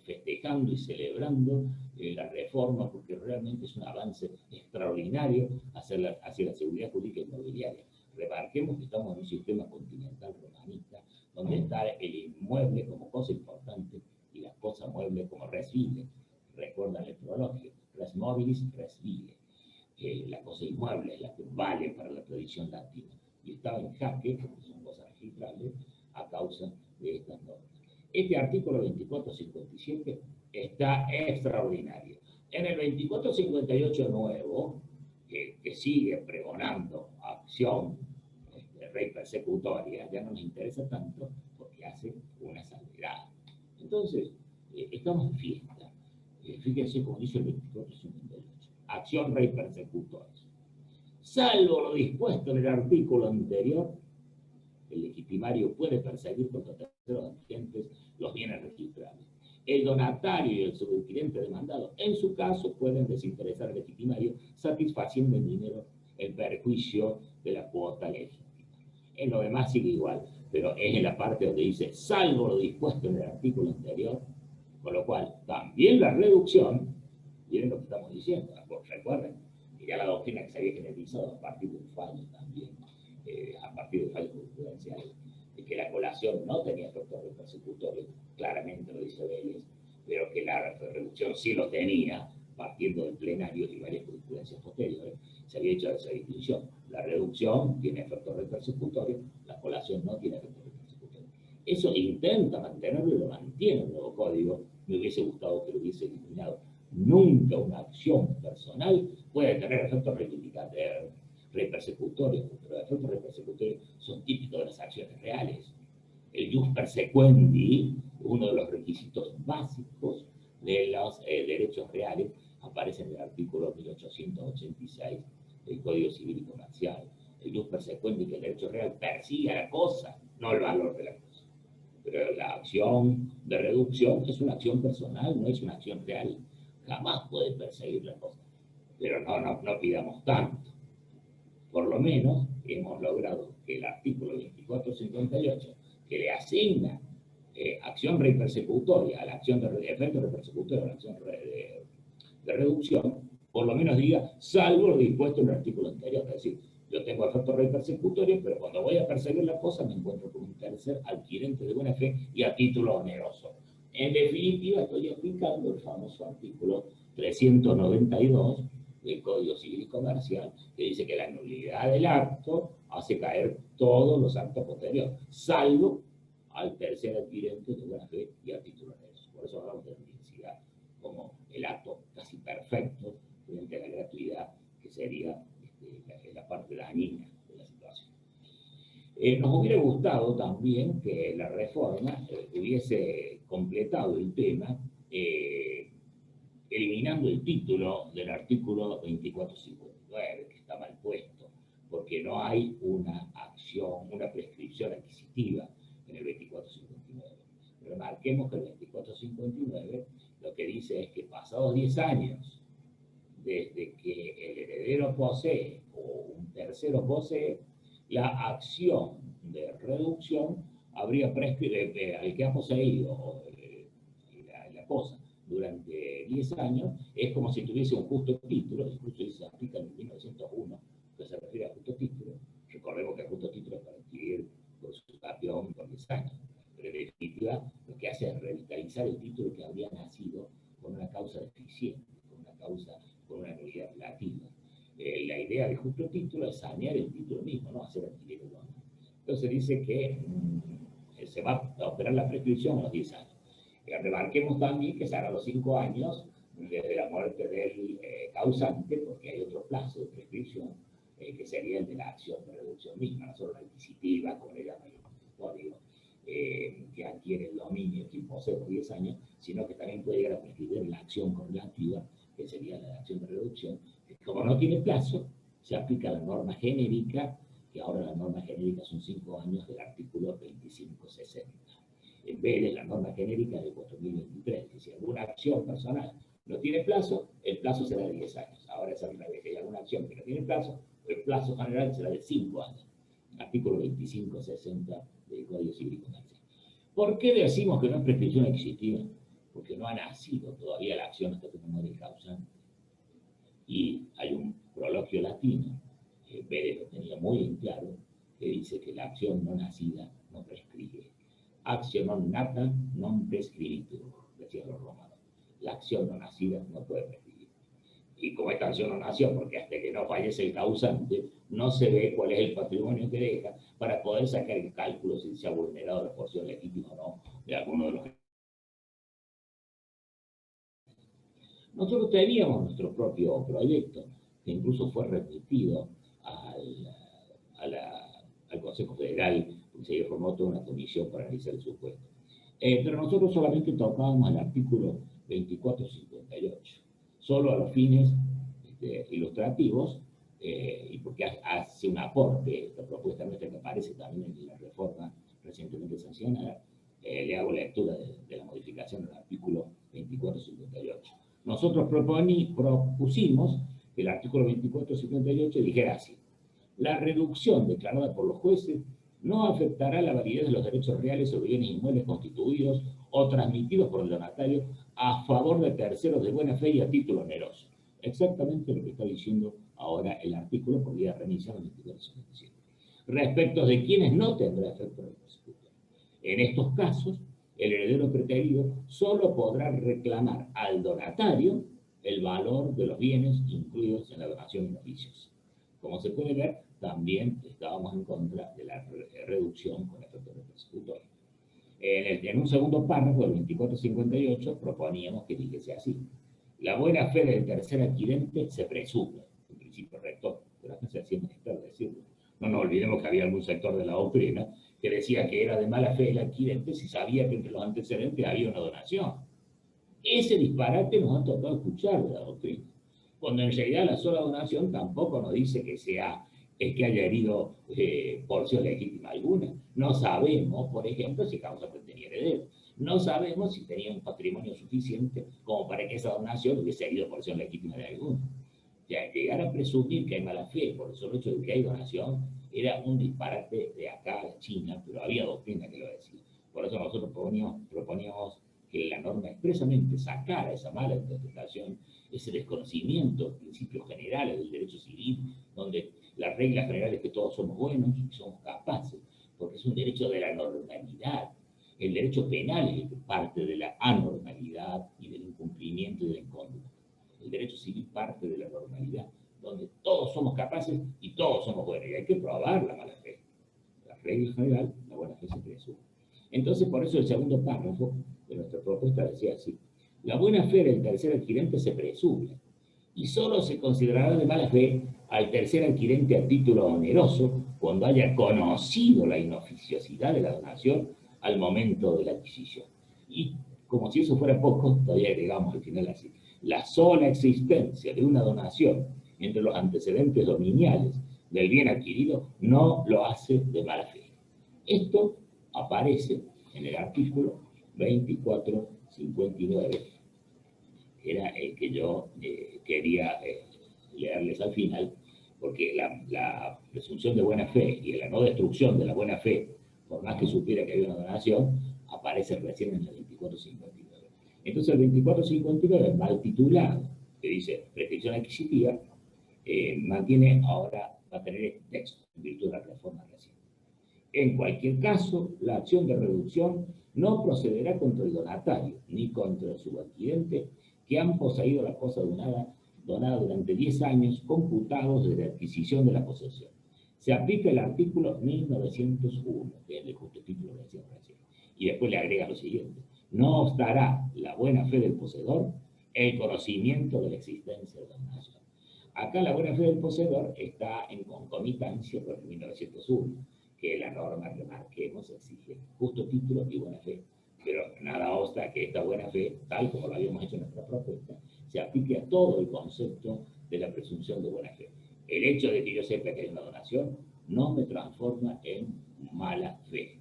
festejando y celebrando la reforma, porque realmente es un avance extraordinario hacia la seguridad jurídica inmobiliaria. Remarquemos que estamos en un sistema continental romanista, donde está el inmueble como cosa importante y las cosas muebles como residuos. Recuerdan el prologio. res mobilis, res vile. La cosa inmueble es la que vale para la tradición latina. Y estaba en jaque, porque son cosas registrables, a causa de estas normas. Este artículo 2457 está extraordinario. En el 2458 nuevo, que sigue pregonando acción rey persecutoria, ya no nos interesa tanto porque hace una salvedad. Entonces, estamos en fiesta. Fíjense cómo dice el 2458. Acción rey persecutor. Salvo lo dispuesto en el artículo anterior, el legitimario puede perseguir contra terceros agentes los bienes registrables. El donatario y el subadquirente demandado, en su caso, pueden desinteresar al legitimario, satisfaciendo en dinero el perjuicio de la cuota legítima. En lo demás sigue igual, pero es en la parte donde dice, salvo lo dispuesto en el artículo anterior, con lo cual también la reducción, miren lo que estamos diciendo, recuerden, que ya la doctrina que se había generalizado a partir del fallo también, a partir del fallo jurisprudencial, de que la colación no tenía efectos persecutorios, claramente lo dice Vélez, pero que la reducción sí lo tenía, partiendo del plenario y varias jurisprudencias posteriores, se había hecho esa distinción. La reducción tiene efectos persecutorios, la colación no tiene efectos persecutorios. Eso intenta mantenerlo y lo mantiene el nuevo código. Me hubiese gustado que lo hubiese eliminado. Nunca una acción personal puede tener efectos persecutorios, pero los efectos persecutorios son típicos de las acciones reales. El jus persequendi, uno de los requisitos básicos de los derechos reales, aparece en el artículo 1886 del Código Civil y Comercial. El jus persequendi, que el derecho real persigue a la cosa, no el valor de la cosa. Pero la acción de reducción es una acción personal, no es una acción real. Jamás puede perseguir la cosa. Pero no pidamos tanto. Por lo menos hemos logrado que el artículo 2458, que le asigna acción rey persecutoria a la acción de efecto rey persecutorio, a la acción de reducción, por lo menos diga, salvo lo dispuesto en el artículo anterior. Es decir, yo tengo efecto rey persecutorio, pero cuando voy a perseguir la cosa me encuentro con un tercer adquirente de buena fe y a título oneroso. En definitiva, estoy aplicando el famoso artículo 392 del Código Civil y Comercial, que dice que la nulidad del acto hace caer todos los actos posteriores, salvo al tercer adquirente de buena fe y a título oneroso. Por eso hablamos de la nulidad como el acto casi perfecto frente a la gratuidad, que sería la parte dañina de la situación. Nos hubiera gustado también que la reforma hubiese completado el tema eliminando el título del artículo 2459, que está mal puesto, porque no hay una acción, una prescripción adquisitiva en el 2459. Remarquemos que el 2459 lo que dice es que pasados 10 años desde que el heredero posee o un tercero posee, la acción de reducción habría prescrito, al que ha poseído la cosa durante 10 años, es como si tuviese un justo título, incluso se aplica en 1901, que se refiere a justo título. Recordemos que el justo título es para adquirir por su campeón por 10 años, pero en definitiva lo que hace es revitalizar el título que habría nacido con una causa deficiente, con una nulidad relativa. La idea del justo título es sanear el título mismo, no hacer adquirir el honor. Entonces dice que se va a operar la prescripción a los 10 años. Remarquemos también que será a los 5 años desde la muerte del causante, porque hay otro plazo de prescripción, que sería el de la acción de reducción misma, no solo la adquisitiva, como le llaman el código, que adquiere el dominio que posee por 10 años, sino que también puede llegar a prescribir la acción correlativa, que sería la acción de reducción, que como no tiene plazo, se aplica la norma genérica, que ahora la norma genérica son 5 años del artículo 2560. En vez de la norma genérica de 4023, que si alguna acción personal no tiene plazo, el plazo será de 10 años. Ahora es al revés, que hay alguna acción que no tiene plazo, el plazo general será de 5 años. Artículo 2560 del Código Civil y Comercial. ¿Por qué decimos que no es prescripción adquisitiva? Porque no ha nacido todavía la acción hasta que no muere el causante. Y hay un prologio latino, que Vélez lo tenía muy en claro, que dice que la acción no nacida no prescribe. Actio non nata non prescribitur, decían los romanos. La acción no nacida no puede prescribir. Y como esta acción no nació, porque hasta que no fallece el causante, no se ve cuál es el patrimonio que deja para poder sacar el cálculo si se ha vulnerado la porción legítima o no de alguno de los. Nosotros teníamos nuestro propio proyecto, que incluso fue remitido al Consejo Federal, porque se formó toda una comisión para analizar el supuesto. Pero nosotros solamente tocábamos el artículo 2458, solo a los fines ilustrativos, y porque hace un aporte, la propuesta nuestra que aparece también en la reforma recientemente sancionada, le hago lectura de la modificación del artículo 2458. Nosotros propusimos que el artículo 2458 dijera así: la reducción declarada por los jueces no afectará la validez de los derechos reales sobre bienes inmuebles constituidos o transmitidos por el donatario a favor de terceros de buena fe y a título oneroso. Exactamente lo que está diciendo ahora el artículo por vía de remisión al 2457. Respecto de quienes no tendrá efecto persecutorio. En estos casos, el heredero preterido solo podrá reclamar al donatario el valor de los bienes incluidos en la donación en oficios. Como se puede ver, también estábamos en contra de la reducción con efecto persecutorio. En un segundo párrafo del 2458 proponíamos que dijese así: la buena fe del tercer adquirente se presume, en principio rector, pero acá se hacía menester decirlo. No nos olvidemos que había algún sector de la doctrina que decía que era de mala fe el adquirente si sabía que entre los antecedentes había una donación. Ese disparate nos ha tocado escuchar de la doctrina, cuando en realidad la sola donación tampoco nos dice que sea el que haya herido porción legítima alguna. No sabemos, por ejemplo, si causa que tenía heredero. No sabemos si tenía un patrimonio suficiente como para que esa donación hubiese herido porción legítima de alguno. Ya, llegar a presumir que hay mala fe por el solo hecho de que hay donación era un disparate de acá a China, pero había doctrina que lo decía. Por eso nosotros proponíamos que la norma expresamente sacara esa mala interpretación, ese desconocimiento de principios generales del derecho civil, donde la regla general es que todos somos buenos y somos capaces, porque es un derecho de la normalidad. El derecho penal es el que parte de la anormalidad y del incumplimiento y de la inconducta. El derecho civil parte de la normalidad, donde todos somos capaces y todos somos buenos, y hay que probar la mala fe. La regla general, la buena fe se presume. Entonces, por eso el segundo párrafo de nuestra propuesta decía así: la buena fe del tercer adquirente se presume, y solo se considerará de mala fe al tercer adquirente a título oneroso cuando haya conocido la inoficiosidad de la donación al momento de la adquisición. Y como si eso fuera poco, todavía agregamos al final así: la sola existencia de una donación entre los antecedentes dominiales del bien adquirido no lo hace de mala fe. Esto aparece en el artículo 2459, que era el que yo quería leerles al final, porque la presunción de buena fe y la no destrucción de la buena fe, por más que supiera que había una donación, aparece recién en el 2459. Entonces el 2459, mal titulado, que dice restricción adquisitiva, mantiene ahora, va a tener este texto en virtud de la reforma reciente. En cualquier caso, la acción de reducción no procederá contra el donatario ni contra el subadquirente que han poseído la cosa donada durante 10 años computados desde la adquisición de la posesión. Se aplica el artículo 1901, que es el justo título que decíamos recién, y después le agrega lo siguiente: no obstará la buena fe del poseedor el conocimiento de la existencia de la donación. Acá la buena fe del poseedor está en concomitancia con el 1901, que la norma, remarquemos, exige justo título y buena fe. Pero nada obsta que esta buena fe, tal como lo habíamos hecho en nuestra propuesta, se aplique a todo el concepto de la presunción de buena fe. El hecho de que yo sepa que hay una donación no me transforma en mala fe.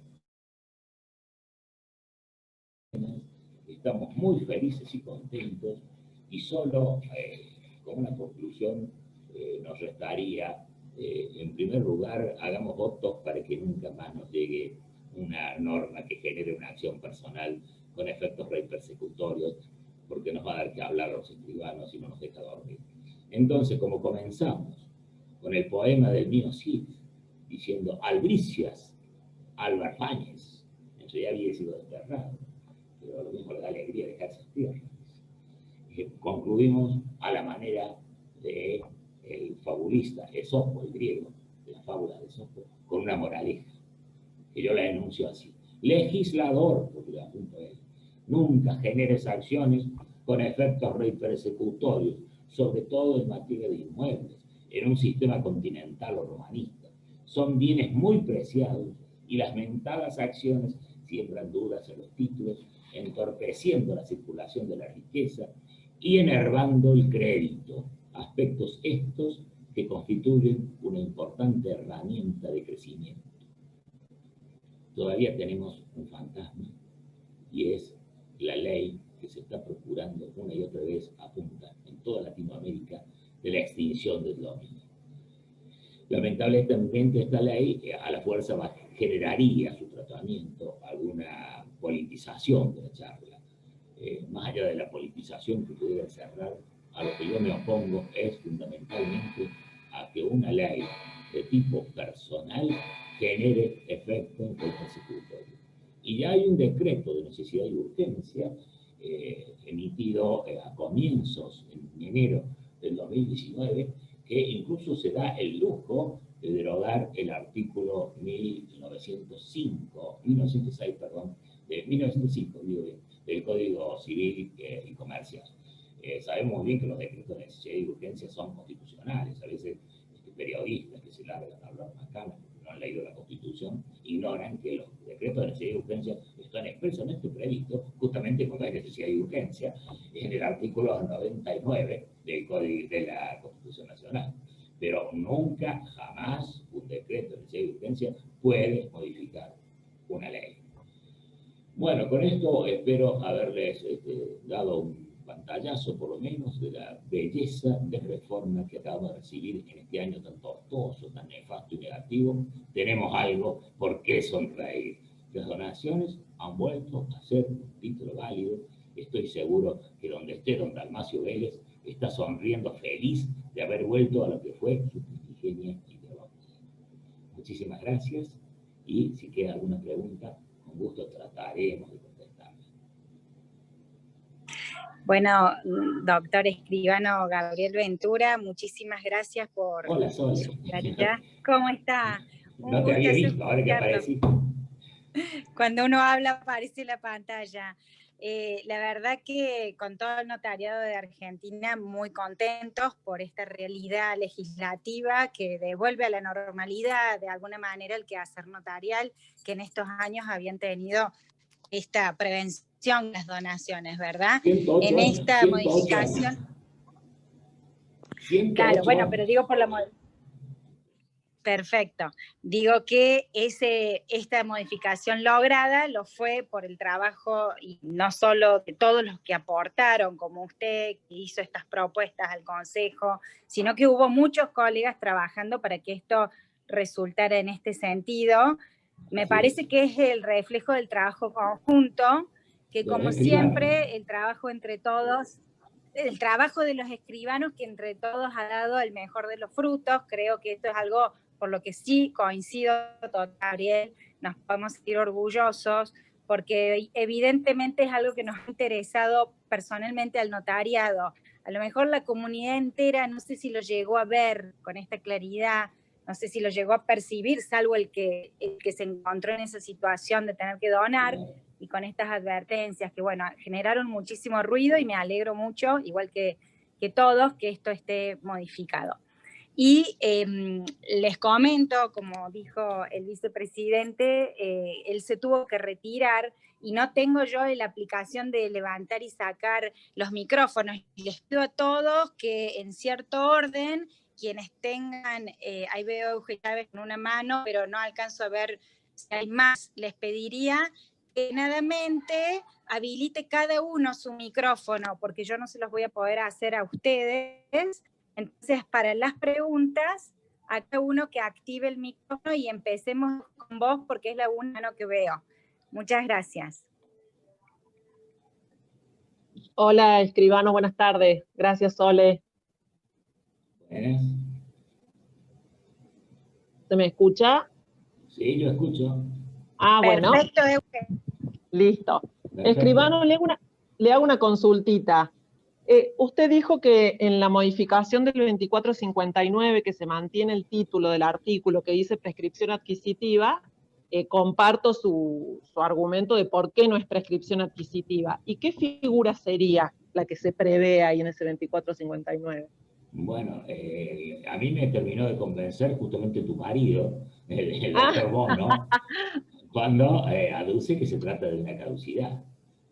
Estamos muy felices y contentos, y solo como una conclusión nos restaría, en primer lugar, hagamos votos para que nunca más nos llegue una norma que genere una acción personal con efectos persecutorios, porque nos va a dar que hablar a los escribanos y no nos deja dormir. Entonces, como comenzamos con el poema del mío Cid, diciendo albricias, albarfañes, en realidad había sido desterrado, pero lo mismo le da alegría dejarse tierra. Concluimos a la manera del fabulista Esopo, el griego, de la fábula de Esopo, con una moraleja, que yo la enuncio así. Legislador, porque lo apunto a él, nunca generes acciones con efectos persecutorios, sobre todo en materia de inmuebles, en un sistema continental o romanista. Son bienes muy preciados y las mentadas acciones siembran dudas en los títulos, entorpeciendo la circulación de la riqueza y enervando el crédito, aspectos estos que constituyen una importante herramienta de crecimiento. Todavía tenemos un fantasma, y es la ley que se está procurando una y otra vez, apunta en toda Latinoamérica, de la extinción del dominio. Lamentablemente esta ley a la fuerza generaría su tratamiento alguna politización de la charla. Más allá de la politización que pudiera cerrar, a lo que yo me opongo es fundamentalmente a que una ley de tipo personal genere efectos persecutorios. Y ya hay un decreto de necesidad y urgencia emitido a comienzos, en enero del 2019, que incluso se da el lujo de derogar el artículo 1906, de 1905, del Código Civil y Comercial. Sabemos bien que los decretos de necesidad y urgencia son constitucionales. A veces periodistas que se largan a hablar macana, no han leído la Constitución, ignoran que los decretos de necesidad y urgencia están expresamente previstos justamente cuando hay necesidad y urgencia en el artículo 99 del Código de la Constitución Nacional. Pero nunca, jamás, un decreto de necesidad y urgencia puede modificar una ley. Bueno, con esto espero haberles dado un pantallazo, por lo menos, de la belleza de reforma que acabamos de recibir en este año tan tortuoso, tan nefasto y negativo. Tenemos algo por qué sonreír. Las donaciones han vuelto a ser un título válido. Estoy seguro que donde esté don Dalmacio Vélez está sonriendo feliz de haber vuelto a lo que fue su primigenia ideología. Muchísimas gracias, y si queda alguna pregunta, con gusto trataremos de contestar. Bueno, doctor escribano Gabriel Ventura, muchísimas gracias por su claridad. ¿Cómo está? No te había visto, ahora que aparecí. Cuando uno habla aparece la pantalla. La verdad que con todo el notariado de Argentina muy contentos por esta realidad legislativa que devuelve a la normalidad de alguna manera el quehacer notarial, que en estos años habían tenido esta prevención de las donaciones, ¿verdad? En esta modificación. Claro, bueno, pero digo por la perfecto. Digo que esta modificación lograda lo fue por el trabajo, y no solo de todos los que aportaron, como usted, que hizo estas propuestas al Consejo, sino que hubo muchos colegas trabajando para que esto resultara en este sentido. Me parece que es el reflejo del trabajo conjunto, que como siempre, el trabajo entre todos, el trabajo de los escribanos que entre todos ha dado el mejor de los frutos. Creo que esto es algo por lo que sí coincido, Gabriel, nos podemos sentir orgullosos, porque evidentemente es algo que nos ha interesado personalmente al notariado. A lo mejor la comunidad entera no sé si lo llegó a ver con esta claridad, no sé si lo llegó a percibir, salvo el que se encontró en esa situación de tener que donar, y con estas advertencias que, bueno, generaron muchísimo ruido, y me alegro mucho, igual que todos, que esto esté modificado. Y les comento, como dijo el vicepresidente, él se tuvo que retirar y no tengo yo la aplicación de levantar y sacar los micrófonos. Les pido a todos que en cierto orden, quienes tengan, ahí veo a Eugenio Chávez con una mano, pero no alcanzo a ver si hay más, les pediría que nadamente habilite cada uno su micrófono, porque yo no se los voy a poder hacer a ustedes. Entonces, para las preguntas, a cada uno que active el micrófono y empecemos con vos, porque es la única que veo. Muchas gracias. Hola, escribano, buenas tardes. Gracias, Sole. Buenas. ¿Se me escucha? Sí, yo escucho. Ah, bueno. Perfecto, Eugenio. Listo. Perfecto. Escribano, le hago una consultita. Usted dijo que en la modificación del 2459, que se mantiene el título del artículo que dice prescripción adquisitiva, comparto su argumento de por qué no es prescripción adquisitiva. ¿Y qué figura sería la que se prevé ahí en ese 2459? Bueno, a mí me terminó de convencer justamente tu marido, el doctor Bono, cuando aduce que se trata de una caducidad.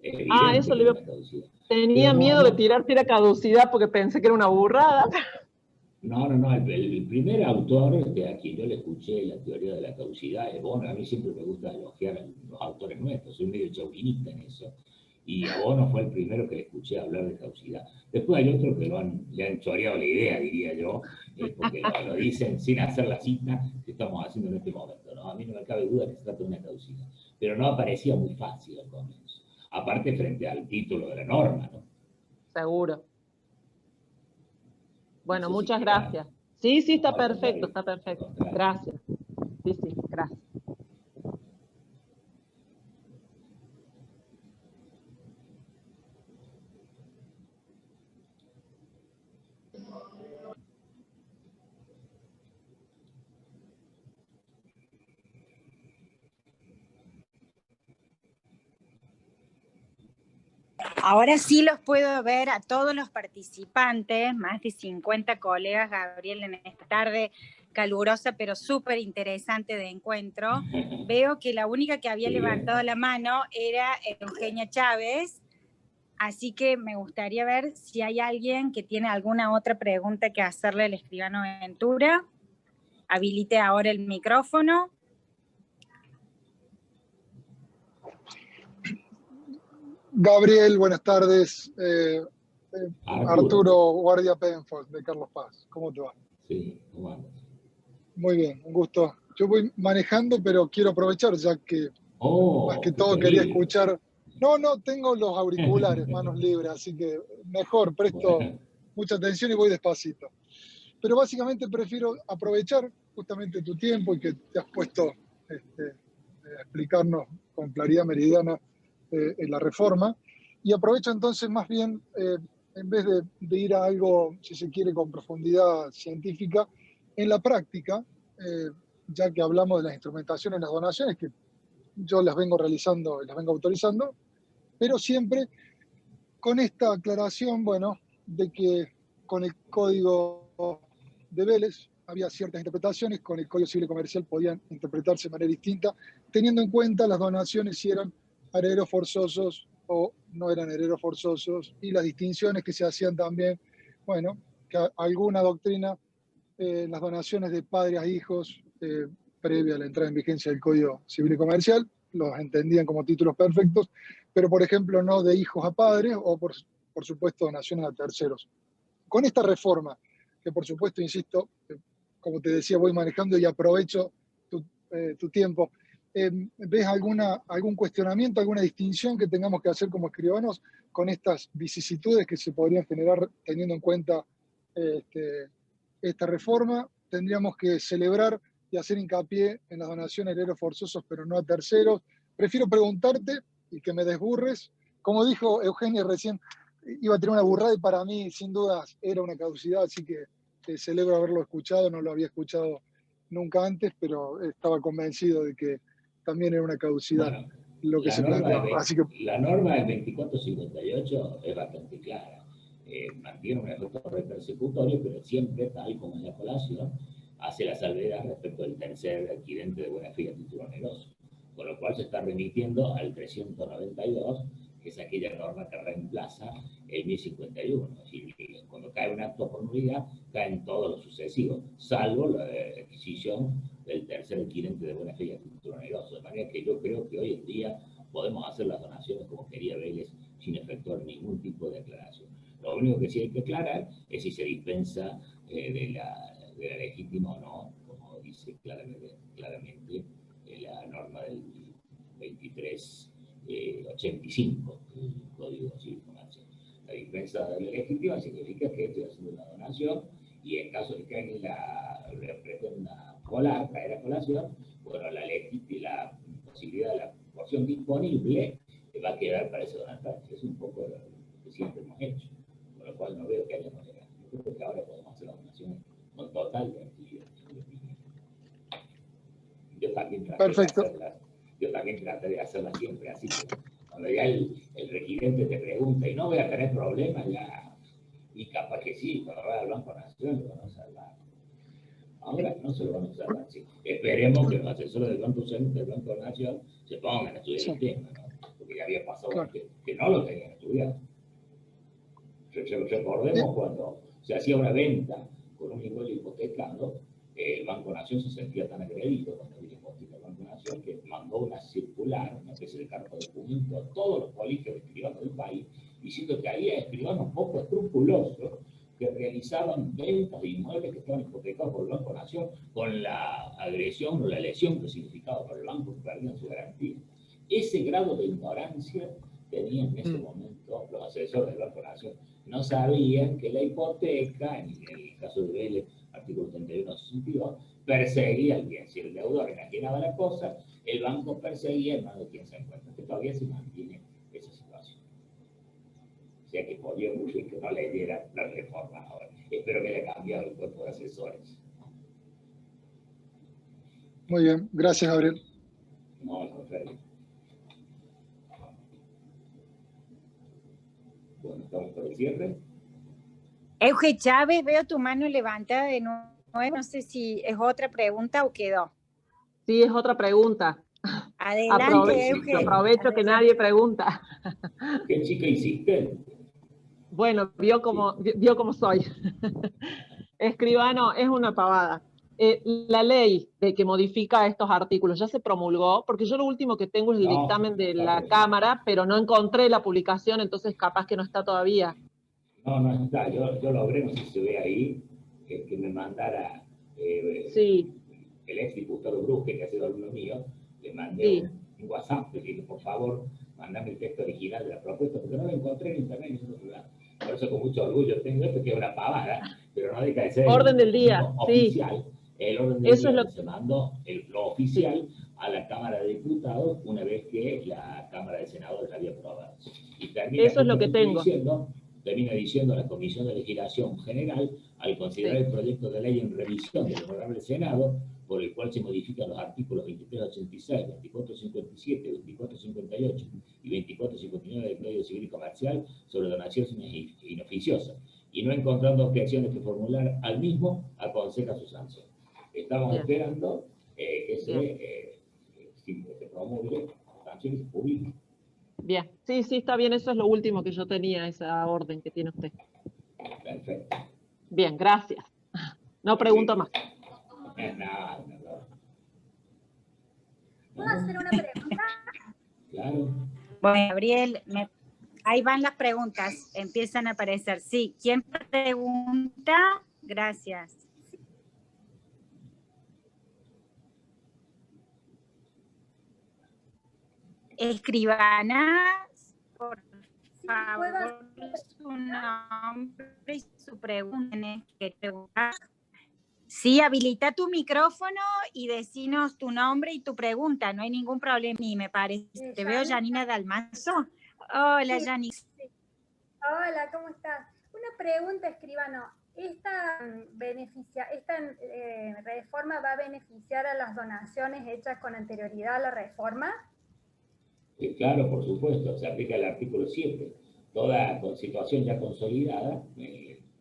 Es evidente Eso que le es iba. una caducidad. Tenía Pero no, miedo de no, tirarse la caducidad porque pensé que era una burrada. no, el primer autor a quien yo le escuché la teoría de la caducidad es Bono. A mí siempre me gusta elogiar a los autores nuestros, soy medio chauvinista en eso. Y a Bono fue el primero que le escuché hablar de caducidad. Después hay otros que le han choreado la idea, diría yo, porque lo dicen sin hacer la cita que estamos haciendo en este momento, ¿no? A mí no me cabe duda que se trata de una caducidad. Pero no aparecía muy fácil al comienzo. Aparte frente al título de la norma, ¿no? Seguro. No Bueno, sé si muchas queda. gracias. Sí, No, está al perfecto, contrario, está al perfecto. contrario. Gracias. Sí, gracias. Ahora sí los puedo ver a todos los participantes, más de 50 colegas, Gabriel, en esta tarde calurosa pero súper interesante de encuentro. Veo que la única que había levantado la mano era Eugenia Chávez, así que me gustaría ver si hay alguien que tiene alguna otra pregunta que hacerle al escribano Ventura. Habilite ahora el micrófono. Gabriel, buenas tardes. Arturo. Arturo Guardia Penfold, de Carlos Paz. ¿Cómo te va? Sí, ¿cómo andas? Muy bien, un gusto. Yo voy manejando, pero quiero aprovechar, ya que más que Qué todo quería peligro. escuchar. No, tengo los auriculares, manos libres, así que mejor, presto Bueno, mucha atención y voy despacito. Pero básicamente prefiero aprovechar justamente tu tiempo y que te has puesto a explicarnos con claridad meridiana en la reforma. Y aprovecho entonces más bien, en vez de ir a algo, si se quiere, con profundidad científica, en la práctica, ya que hablamos de las instrumentaciones, las donaciones, que yo las vengo realizando y las vengo autorizando, pero siempre con esta aclaración, bueno, de que con el código de Vélez había ciertas interpretaciones, con el Código Civil y Comercial podían interpretarse de manera distinta, teniendo en cuenta las donaciones si eran herederos forzosos o no eran herederos forzosos, y las distinciones que se hacían también, bueno, que alguna doctrina, las donaciones de padres a hijos, previa a la entrada en vigencia del Código Civil y Comercial, los entendían como títulos perfectos, pero por ejemplo no de hijos a padres o por supuesto donaciones a terceros. Con esta reforma, que por supuesto, insisto, como te decía, voy manejando y aprovecho tu tiempo, ¿ves algún cuestionamiento, alguna distinción que tengamos que hacer como escribanos con estas vicisitudes que se podrían generar teniendo en cuenta esta reforma? Tendríamos que celebrar y hacer hincapié en las donaciones de herederos forzosos, pero no a terceros. Prefiero preguntarte y que me desburres. Como dijo Eugenia recién, iba a tener una burrada y para mí, sin dudas, era una caducidad, así que celebro haberlo escuchado, no lo había escuchado nunca antes, pero estaba convencido de que también era una caducidad bueno, lo que se planteaba. Así que la norma del 2458 es bastante clara. Mantiene un efecto repersecutorio, pero siempre, tal como en la colación, hace la salvedad respecto del tercer adquirente de buena fe y a título oneroso. Con lo cual se está remitiendo al 392, que es aquella norma que reemplaza el 1051. Es decir, que cuando cae un acto por nulidad, caen todos los sucesivos, salvo la adquisición del tercer adquirente de buena fe y a título oneroso. De manera que yo creo que hoy en día podemos hacer las donaciones como quería Vélez sin efectuar ningún tipo de aclaración. Lo único que sí hay que aclarar es si se dispensa de la legítima o no, como dice claramente la norma del 2385 del Código Civil Comercial. La dispensa de la legítima significa que estoy haciendo una donación y en caso de que alguien la pretenda colar, traer a colación, bueno, la posibilidad de la porción disponible va a quedar para ese donatario. Es un poco lo que siempre hemos hecho. con lo cual no veo que haya manera. Yo creo que ahora podemos hacer las donaciones con total tranquilidad. Yo también traté de hacerlas siempre así. Cuando ya el requirente te pregunta y no voy a tener problemas, ya, y capaz que sí, cuando vaya al Banco Nación lo van a salvar. Ahora no se lo van a usar así. Esperemos que los asesores del Banco Nación se pongan a estudiar el tema, ¿no? Porque ya había pasado que no lo tenían estudiado. Recordemos cuando se hacía una venta con un inmueble hipotecado, el Banco Nación se sentía tan agredido cuando había hipoteca el Banco Nación que mandó una circular, una especie de carta de documento a todos los colegios de escribanos del país, diciendo que había escribanos poco escrupulosos que realizaban ventas de inmuebles que estaban hipotecados por el Banco Nación con la agresión o la lesión que significaba para el banco que perdían su garantía. Ese grado de ignorancia tenían en ese momento los asesores del Banco Nación. No sabían que la hipoteca, en el caso de Vélez, artículo 31-62, perseguía al bien. Si el deudor enajenaba la cosa, el banco perseguía al mano de quien se encuentra. Que todavía se mantiene esa situación. O sea que podía ocurrir que no le diera la reforma ahora. Espero que haya cambiado el cuerpo de asesores. Muy bien, gracias, Gabriel. No, al contrario. Bueno, estamos por el cierre. Euge Chávez, veo tu mano levantada de nuevo. No sé si es otra pregunta o quedó. Sí, es otra pregunta. Adelante, Euge. Aprovecho que nadie pregunta. ¿Qué chica hiciste? Bueno, vio cómo soy. Escribano, es una pavada. La ley de que modifica estos artículos ya se promulgó, porque yo lo último que tengo es el dictamen de la Cámara, pero no encontré la publicación, entonces capaz que no está todavía. No está. Yo logré, no sé si se ve ahí, que me mandara sí. El ex diputado Brusque, que ha sido alumno mío, le mandé un WhatsApp, le dije, por favor, mandame el texto original de la propuesta, porque no lo encontré en internet en ningún lugar. Por eso con mucho orgullo tengo esto, que es una pavada, pero no deja de ser orden del día, oficial. El orden del eso día es se mandó lo oficial a la Cámara de Diputados una vez que la Cámara de Senadores la había aprobado. Y eso es lo que tengo. Termina diciendo la Comisión de Legislación General, al considerar el proyecto de ley en revisión del Honorable Senado, por el cual se modifican los artículos 2386, 2457, 2458 y 2459 del Código Civil y Comercial sobre donaciones inoficiosas, y no encontrando objeciones que formular al mismo, aconseja su sanción. Estamos esperando que se promulgue sanción y se publique. Bien, sí, está bien, eso es lo último que yo tenía, esa orden que tiene usted. Perfecto. Bien, gracias. No pregunto más. No. ¿Puedo hacer una pregunta? Claro. Bueno, Gabriel, ahí van las preguntas, empiezan a aparecer. Sí, ¿quién pregunta? Gracias. Escribana, por favor, su nombre y su pregunta. Sí, habilita tu micrófono y decinos tu nombre y tu pregunta, no hay ningún problema, y me parece. Te veo, Janina Dalmazo. Hola, sí, Janina. Sí. Hola, ¿cómo estás? Una pregunta, escribano. ¿Esta reforma va a beneficiar a las donaciones hechas con anterioridad a la reforma? Claro, por supuesto, se aplica el artículo 7. Toda situación ya consolidada,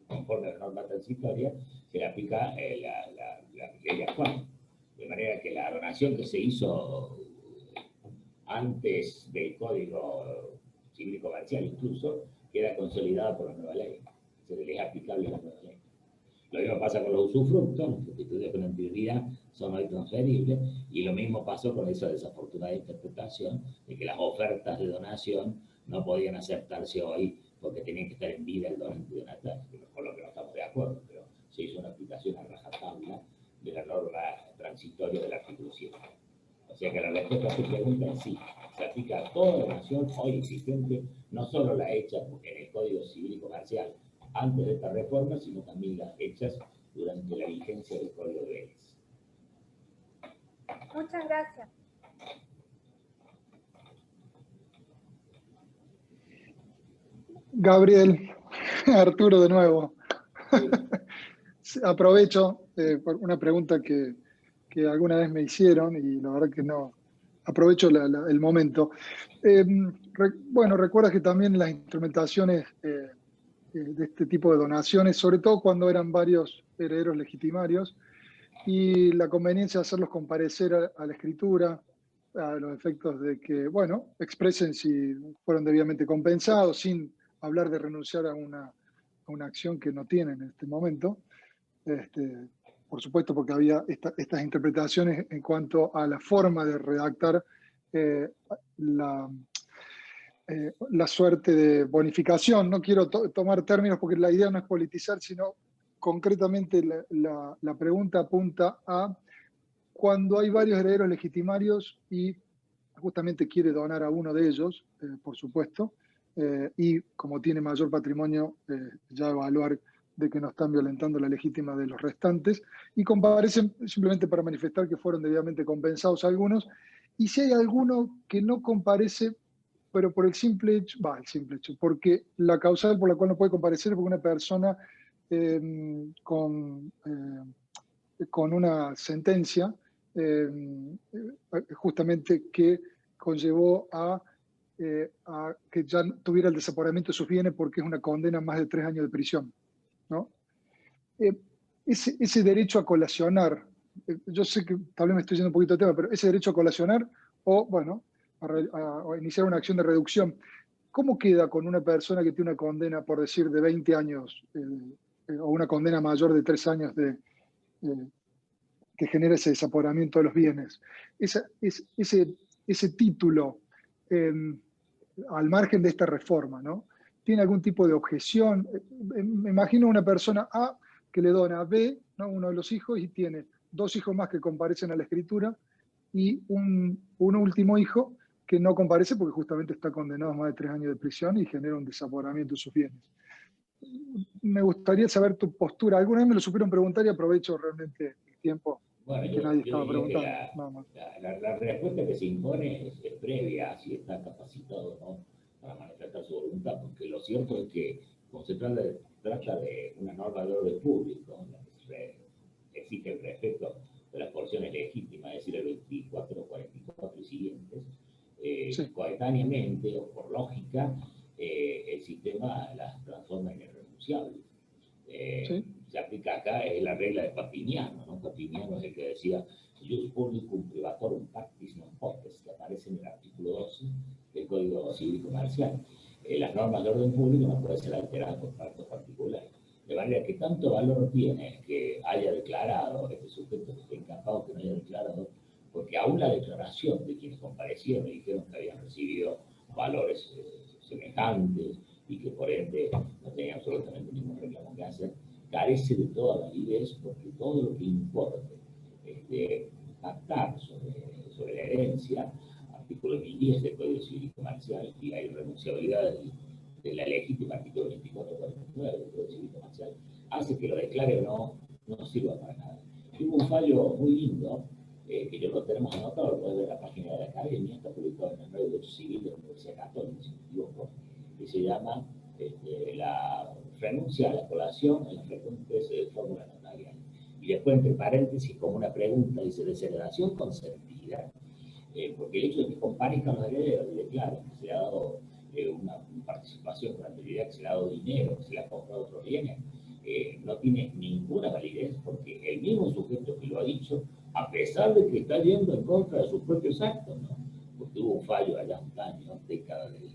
conforme a la norma transitoria, se le aplica la ley actual. De manera que la donación que se hizo antes del Código Civil y Comercial incluso, queda consolidada por la nueva ley. Se le es aplicable a la nueva ley. Lo mismo pasa con los usufructos, los sustitutos con anterioridad son hoy transferibles, y lo mismo pasó con esa desafortunada interpretación de que las ofertas de donación no podían aceptarse hoy porque tenían que estar en vida el donante donatario, con lo que no estamos de acuerdo, pero se hizo una aplicación a rajatabla de la norma transitoria del artículo 7. O sea que la respuesta a tu pregunta es sí, se aplica a toda donación hoy existente, no solo la hecha en el Código Civil y Comercial antes de esta reforma, sino también las hechas durante la vigencia del Código de Leyes. Muchas gracias. Gabriel, Arturo, de nuevo. Sí. Aprovecho por una pregunta que alguna vez me hicieron y la verdad que no. Aprovecho el momento. Bueno, recuerdas que también las instrumentaciones de este tipo de donaciones, sobre todo cuando eran varios herederos legitimarios, y la conveniencia de hacerlos comparecer a la escritura, a los efectos de que, bueno, expresen si fueron debidamente compensados, sin hablar de renunciar a una acción que no tienen en este momento. Por supuesto, porque había estas interpretaciones en cuanto a la forma de redactar la suerte de bonificación. No quiero tomar términos porque la idea no es politizar, sino concretamente la pregunta apunta a cuando hay varios herederos legitimarios y justamente quiere donar a uno de ellos, por supuesto, y como tiene mayor patrimonio, ya evaluar de que no están violentando la legítima de los restantes, y comparecen simplemente para manifestar que fueron debidamente compensados algunos, y si hay alguno que no comparece, pero por el simple hecho, porque la causal por la cual no puede comparecer es porque una persona con una sentencia justamente que conllevó a que ya tuviera el desaparamiento de sus bienes porque es una condena a más de 3 años de prisión, ¿no? Ese derecho a colacionar, yo sé que tal vez me estoy yendo un poquito de tema, pero ese derecho a colacionar o, bueno, a iniciar una acción de reducción, ¿cómo queda con una persona que tiene una condena, por decir, de 20 años o una condena mayor de 3 años que genera ese desaporamiento de los bienes? Ese título, al margen de esta reforma, ¿no? ¿Tiene algún tipo de objeción? Me imagino una persona A que le dona a B, ¿no?, uno de los hijos, y tiene 2 hijos más que comparecen a la escritura y un último hijo que no comparece porque justamente está condenado a más de 3 años de prisión y genera un desaporamiento de sus bienes. Me gustaría saber tu postura. Alguna vez me lo supieron preguntar y aprovecho realmente el tiempo que nadie estaba preguntando. La respuesta que se impone es previa, si está capacitado o no para manifestar su voluntad, porque lo cierto es que, como se trata de una norma de orden público, en la que se exige el respeto de las porciones legítimas, es decir, el 24, 44 y siguientes, sí, coetáneamente o por lógica, el sistema las transforma en irrenunciables. sí. Se aplica acá es la regla de Papiniano, ¿no? Papiniano es el que decía ius publicum privatorum pactis non potest, que aparece en el artículo 12 del Código Civil y Comercial. Las normas de orden público no pueden ser alteradas por pactos particulares. De manera que tanto valor tiene que haya declarado este sujeto que esté incapaz que no haya declarado, porque aún la declaración de quienes comparecieron y dijeron que habían recibido valores semejantes y que por ende no tenían absolutamente ningún reclamo que hacer, carece de toda validez, porque todo lo que importe pactar sobre la herencia, artículo 1010 del Código Civil y Comercial, y la irrenunciabilidad de la legítima, artículo 2449 del Código Civil y Comercial, hace que lo declare o no sirva para nada. Y hubo un fallo muy lindo, que yo lo tenemos anotado, lo puedes ver en la página de la Academia, está publicado en el Nuevo Derecho Civil de la Universidad Católica, si no me equivoco, que se llama la renuncia a la colación en las frecuentes fórmulas notariales. Y después, entre paréntesis, como una pregunta, dice, desheredación consentida, porque el hecho de que comparezcan los herederos y declaren que se le ha dado una participación con anterioridad, que se le ha dado dinero, que se le ha comprado otros bienes, no tiene ninguna validez, porque el mismo sujeto que lo ha dicho, a pesar de que está yendo en contra de sus propios actos, ¿no? Porque hubo un fallo allá un año, década del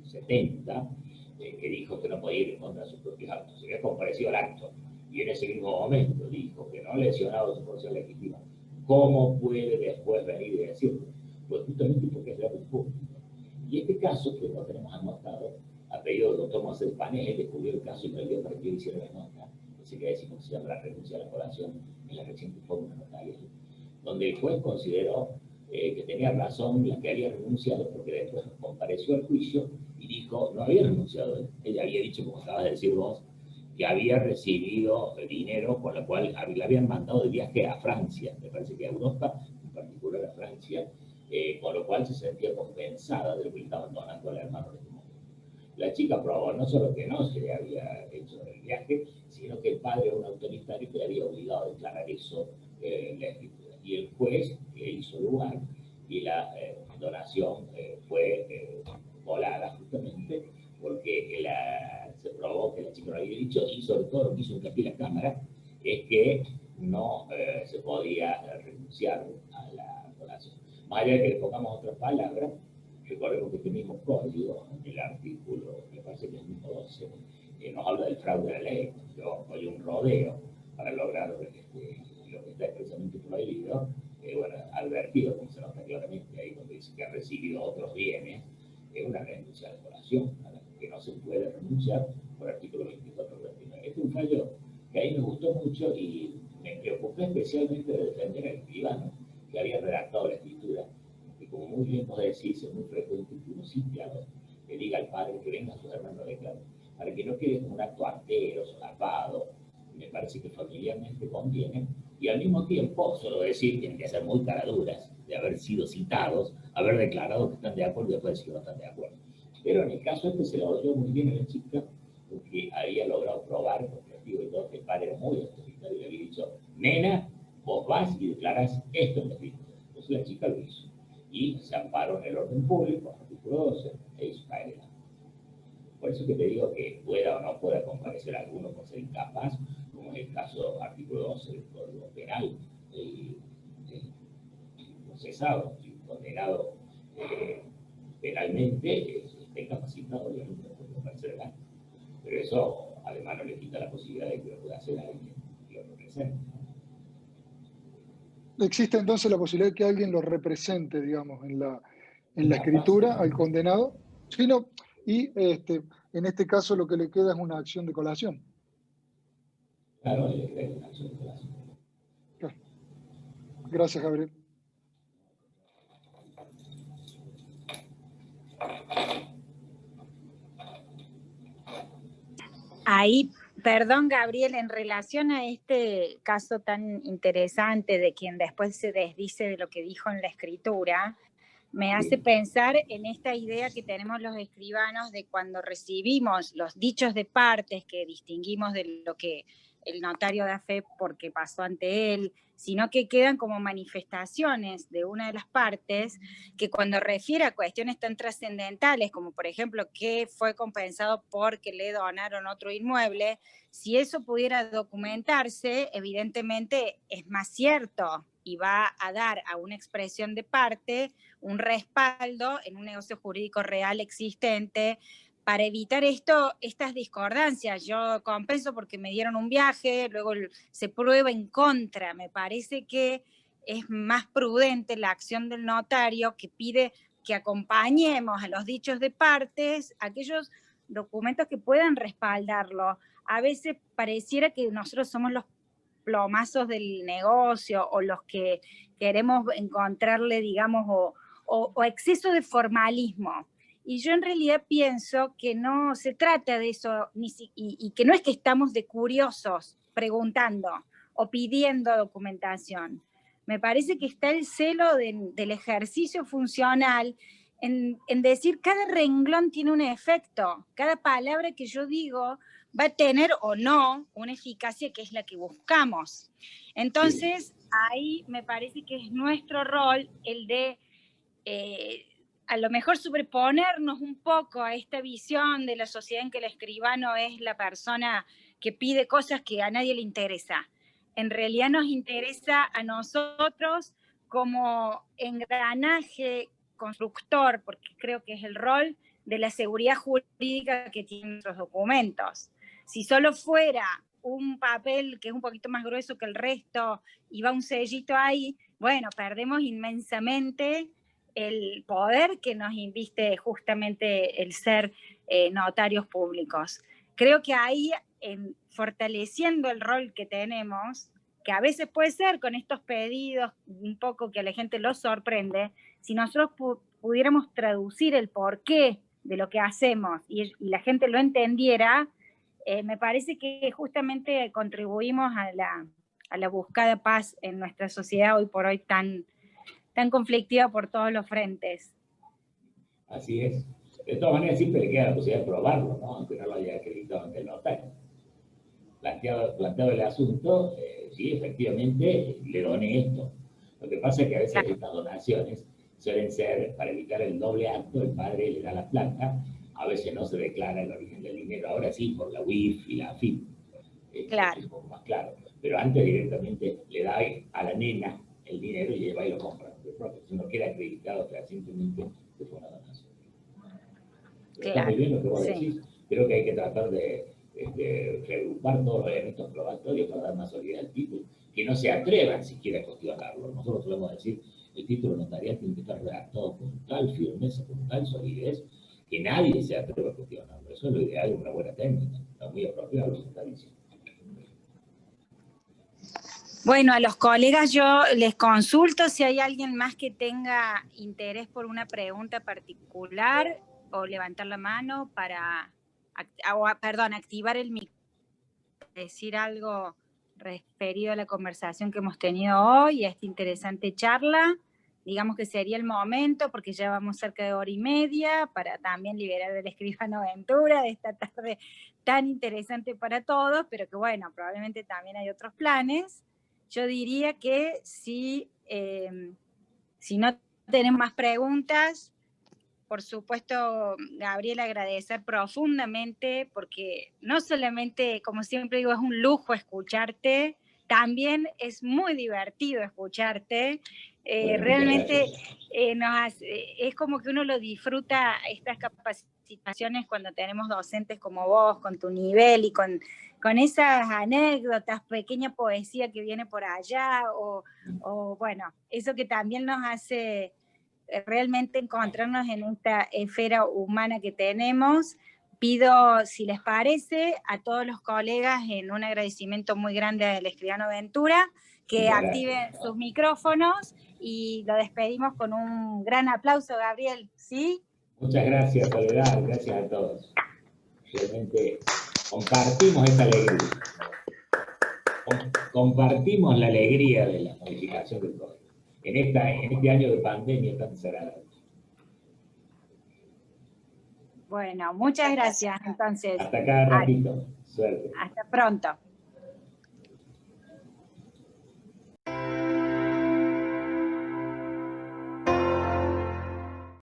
70, que dijo que no podía ir en contra de sus propios actos. Se había comparecido al acto y en ese mismo momento dijo que no lesionaba su porción legítima. ¿Cómo puede después venir y decirlo? Pues justamente porque es de orden público. Y este caso, que lo tenemos anotado, a pedido del doctor Marcel Panés, él descubrió el caso y me dio para que yo hiciera la nota, ese que decimos que se llama la renuncia a la colación en la reciente fórmula notarial, donde el juez consideró que tenía razón la que había renunciado, porque después compareció al juicio y dijo, no había renunciado, ella había dicho, como acabas de decir vos, que había recibido dinero con lo cual le habían mandado de viaje a Francia, me parece que a Europa, en particular a Francia, con lo cual se sentía compensada de lo que le estaban donando al hermano de este momento. La chica probó no solo que no se le había hecho el viaje, sino que el padre era un autoritario que le había obligado a declarar eso en la escritura. Y el juez hizo lugar y la donación fue volada justamente porque se probó que la chica lo había dicho, y sobre todo lo que hizo hincapié la Cámara es que no se podía renunciar a la donación. Más allá de que le pongamos otras palabras, recordemos que este mismo código, el artículo, me parece que es el mismo 12, nos habla del fraude a la ley. Yo doy un rodeo para lograr lo que está expresamente prohibido, bueno, advertido, como se nota claramente ahí cuando dice que ha recibido otros bienes, es una renuncia a la donación, a la que no se puede renunciar por artículo 24-29. Este es un fallo que a mí me gustó mucho y me preocupé especialmente de defender al escribano que había redactado la escritura, que como muy bien vos decís, es muy frecuente que uno sitiado le diga al padre que venga a sus hermanos de claro, para que no quede como un acto artero, solapado. Me parece que familiarmente conviene, y al mismo tiempo, solo decir, tienen que ser muy caraduras de haber sido citados, haber declarado que están de acuerdo y después decir que no están de acuerdo. Pero en el caso este se lo oyó muy bien a la chica, porque había logrado probar, porque digo, que el padre era muy autoritario y le había dicho, nena, vos vas y declarás esto en la escritura. Entonces la chica lo hizo. Y se amparó en el orden público, artículo 12, e hizo caer el acto. Por eso que te digo que pueda o no pueda comparecer alguno por ser incapaz, como en el caso artículo 12 del Código Penal, procesado y condenado penalmente, esté incapacitado, obviamente no puede comparecer el acto. Pero eso además no le quita la posibilidad de que lo pueda hacer a alguien que lo represente. ¿Existe entonces la posibilidad de que alguien lo represente, digamos, en la escritura al condenado? Sí, no, y en este caso lo que le queda es una acción de colación. Claro, le queda una acción de colación. Claro. Gracias, Gabriel. Ahí, perdón, Gabriel, en relación a este caso tan interesante de quien después se desdice de lo que dijo en la escritura, me hace pensar en esta idea que tenemos los escribanos de cuando recibimos los dichos de partes, que distinguimos de lo que el notario da fe porque pasó ante él, sino que quedan como manifestaciones de una de las partes que cuando refiere a cuestiones tan trascendentales como por ejemplo que fue compensado porque le donaron otro inmueble, si eso pudiera documentarse, evidentemente es más cierto y va a dar a una expresión de parte un respaldo en un negocio jurídico real existente para evitar estas discordancias. Yo compenso porque me dieron un viaje, luego se prueba en contra. Me parece que es más prudente la acción del notario que pide que acompañemos a los dichos de partes aquellos documentos que puedan respaldarlo. A veces pareciera que nosotros somos los plomazos del negocio o los que queremos encontrarle, digamos, o exceso de formalismo. Y yo en realidad pienso que no se trata de eso, y que no es que estamos de curiosos preguntando o pidiendo documentación. Me parece que está el celo del ejercicio funcional en decir cada renglón tiene un efecto, cada palabra que yo digo va a tener o no una eficacia que es la que buscamos. Entonces, ahí me parece que es nuestro rol el de a lo mejor sobreponernos un poco a esta visión de la sociedad en que el escribano es la persona que pide cosas que a nadie le interesa. En realidad nos interesa a nosotros como engranaje constructor, porque creo que es el rol de la seguridad jurídica que tienen nuestros documentos. Si solo fuera un papel que es un poquito más grueso que el resto y va un sellito ahí, bueno, perdemos inmensamente el poder que nos inviste justamente el ser notarios públicos. Creo que ahí, fortaleciendo el rol que tenemos, que a veces puede ser con estos pedidos un poco que a la gente los sorprende, si nosotros pudiéramos traducir el porqué de lo que hacemos y la gente lo entendiera, me parece que justamente contribuimos a la búsqueda de paz en nuestra sociedad hoy por hoy tan conflictiva por todos los frentes. Así es. De todas maneras, siempre le queda la posibilidad de probarlo, ¿no? Aunque no lo haya acreditado ante el notario. Planteado el asunto, sí, efectivamente, le doné esto. Lo que pasa es que a veces estas donaciones suelen ser, para evitar el doble acto, el padre le da la plata, a veces no se declara el origen del dinero, ahora sí, por la UIF y la AFIP, Claro. es un poco más claro. Pero antes directamente le da a la nena el dinero y lleva y lo compra. Si no queda acreditado fehacientemente que fue una donación. Pero está muy bien lo que vos decís. Creo que hay que tratar de reagrupar todos los elementos probatorios para dar más solidez al título. Que no se atrevan siquiera a cuestionarlo. Nosotros solemos decir, el título notarial tiene que estar redactado con tal firmeza, con tal solidez, que nadie se atreva a cuestionarlo. Eso es lo ideal, una buena técnica. Está muy apropiado lo que está diciendo. Bueno, a los colegas yo les consulto si hay alguien más que tenga interés por una pregunta particular o levantar la mano para, activar el micrófono, decir algo referido a la conversación que hemos tenido hoy, a esta interesante charla. Digamos que sería el momento, porque ya vamos cerca de 1:30, para también liberar al escribano Ventura de esta tarde tan interesante para todos, pero que bueno, probablemente también hay otros planes. Yo diría que si no tenemos más preguntas, por supuesto, Gabriela, agradecer profundamente, porque no solamente, como siempre digo, es un lujo escucharte, también es muy divertido escucharte. Realmente es como que uno lo disfruta, estas capacitaciones, cuando tenemos docentes como vos, con tu nivel y con esas anécdotas, pequeña poesía que viene por allá, o bueno, eso que también nos hace realmente encontrarnos en esta esfera humana que tenemos. Pido, si les parece, a todos los colegas, en un agradecimiento muy grande al escribano Ventura, que activen sus micrófonos, y lo despedimos con un gran aplauso, Gabriel, ¿sí? Muchas gracias, Soledad, gracias a todos. Realmente compartimos esta alegría. Compartimos la alegría de la modificación del código. En este año de pandemia tan desagradable. Bueno, muchas gracias, entonces. Hasta cada ratito. Suerte. Hasta pronto.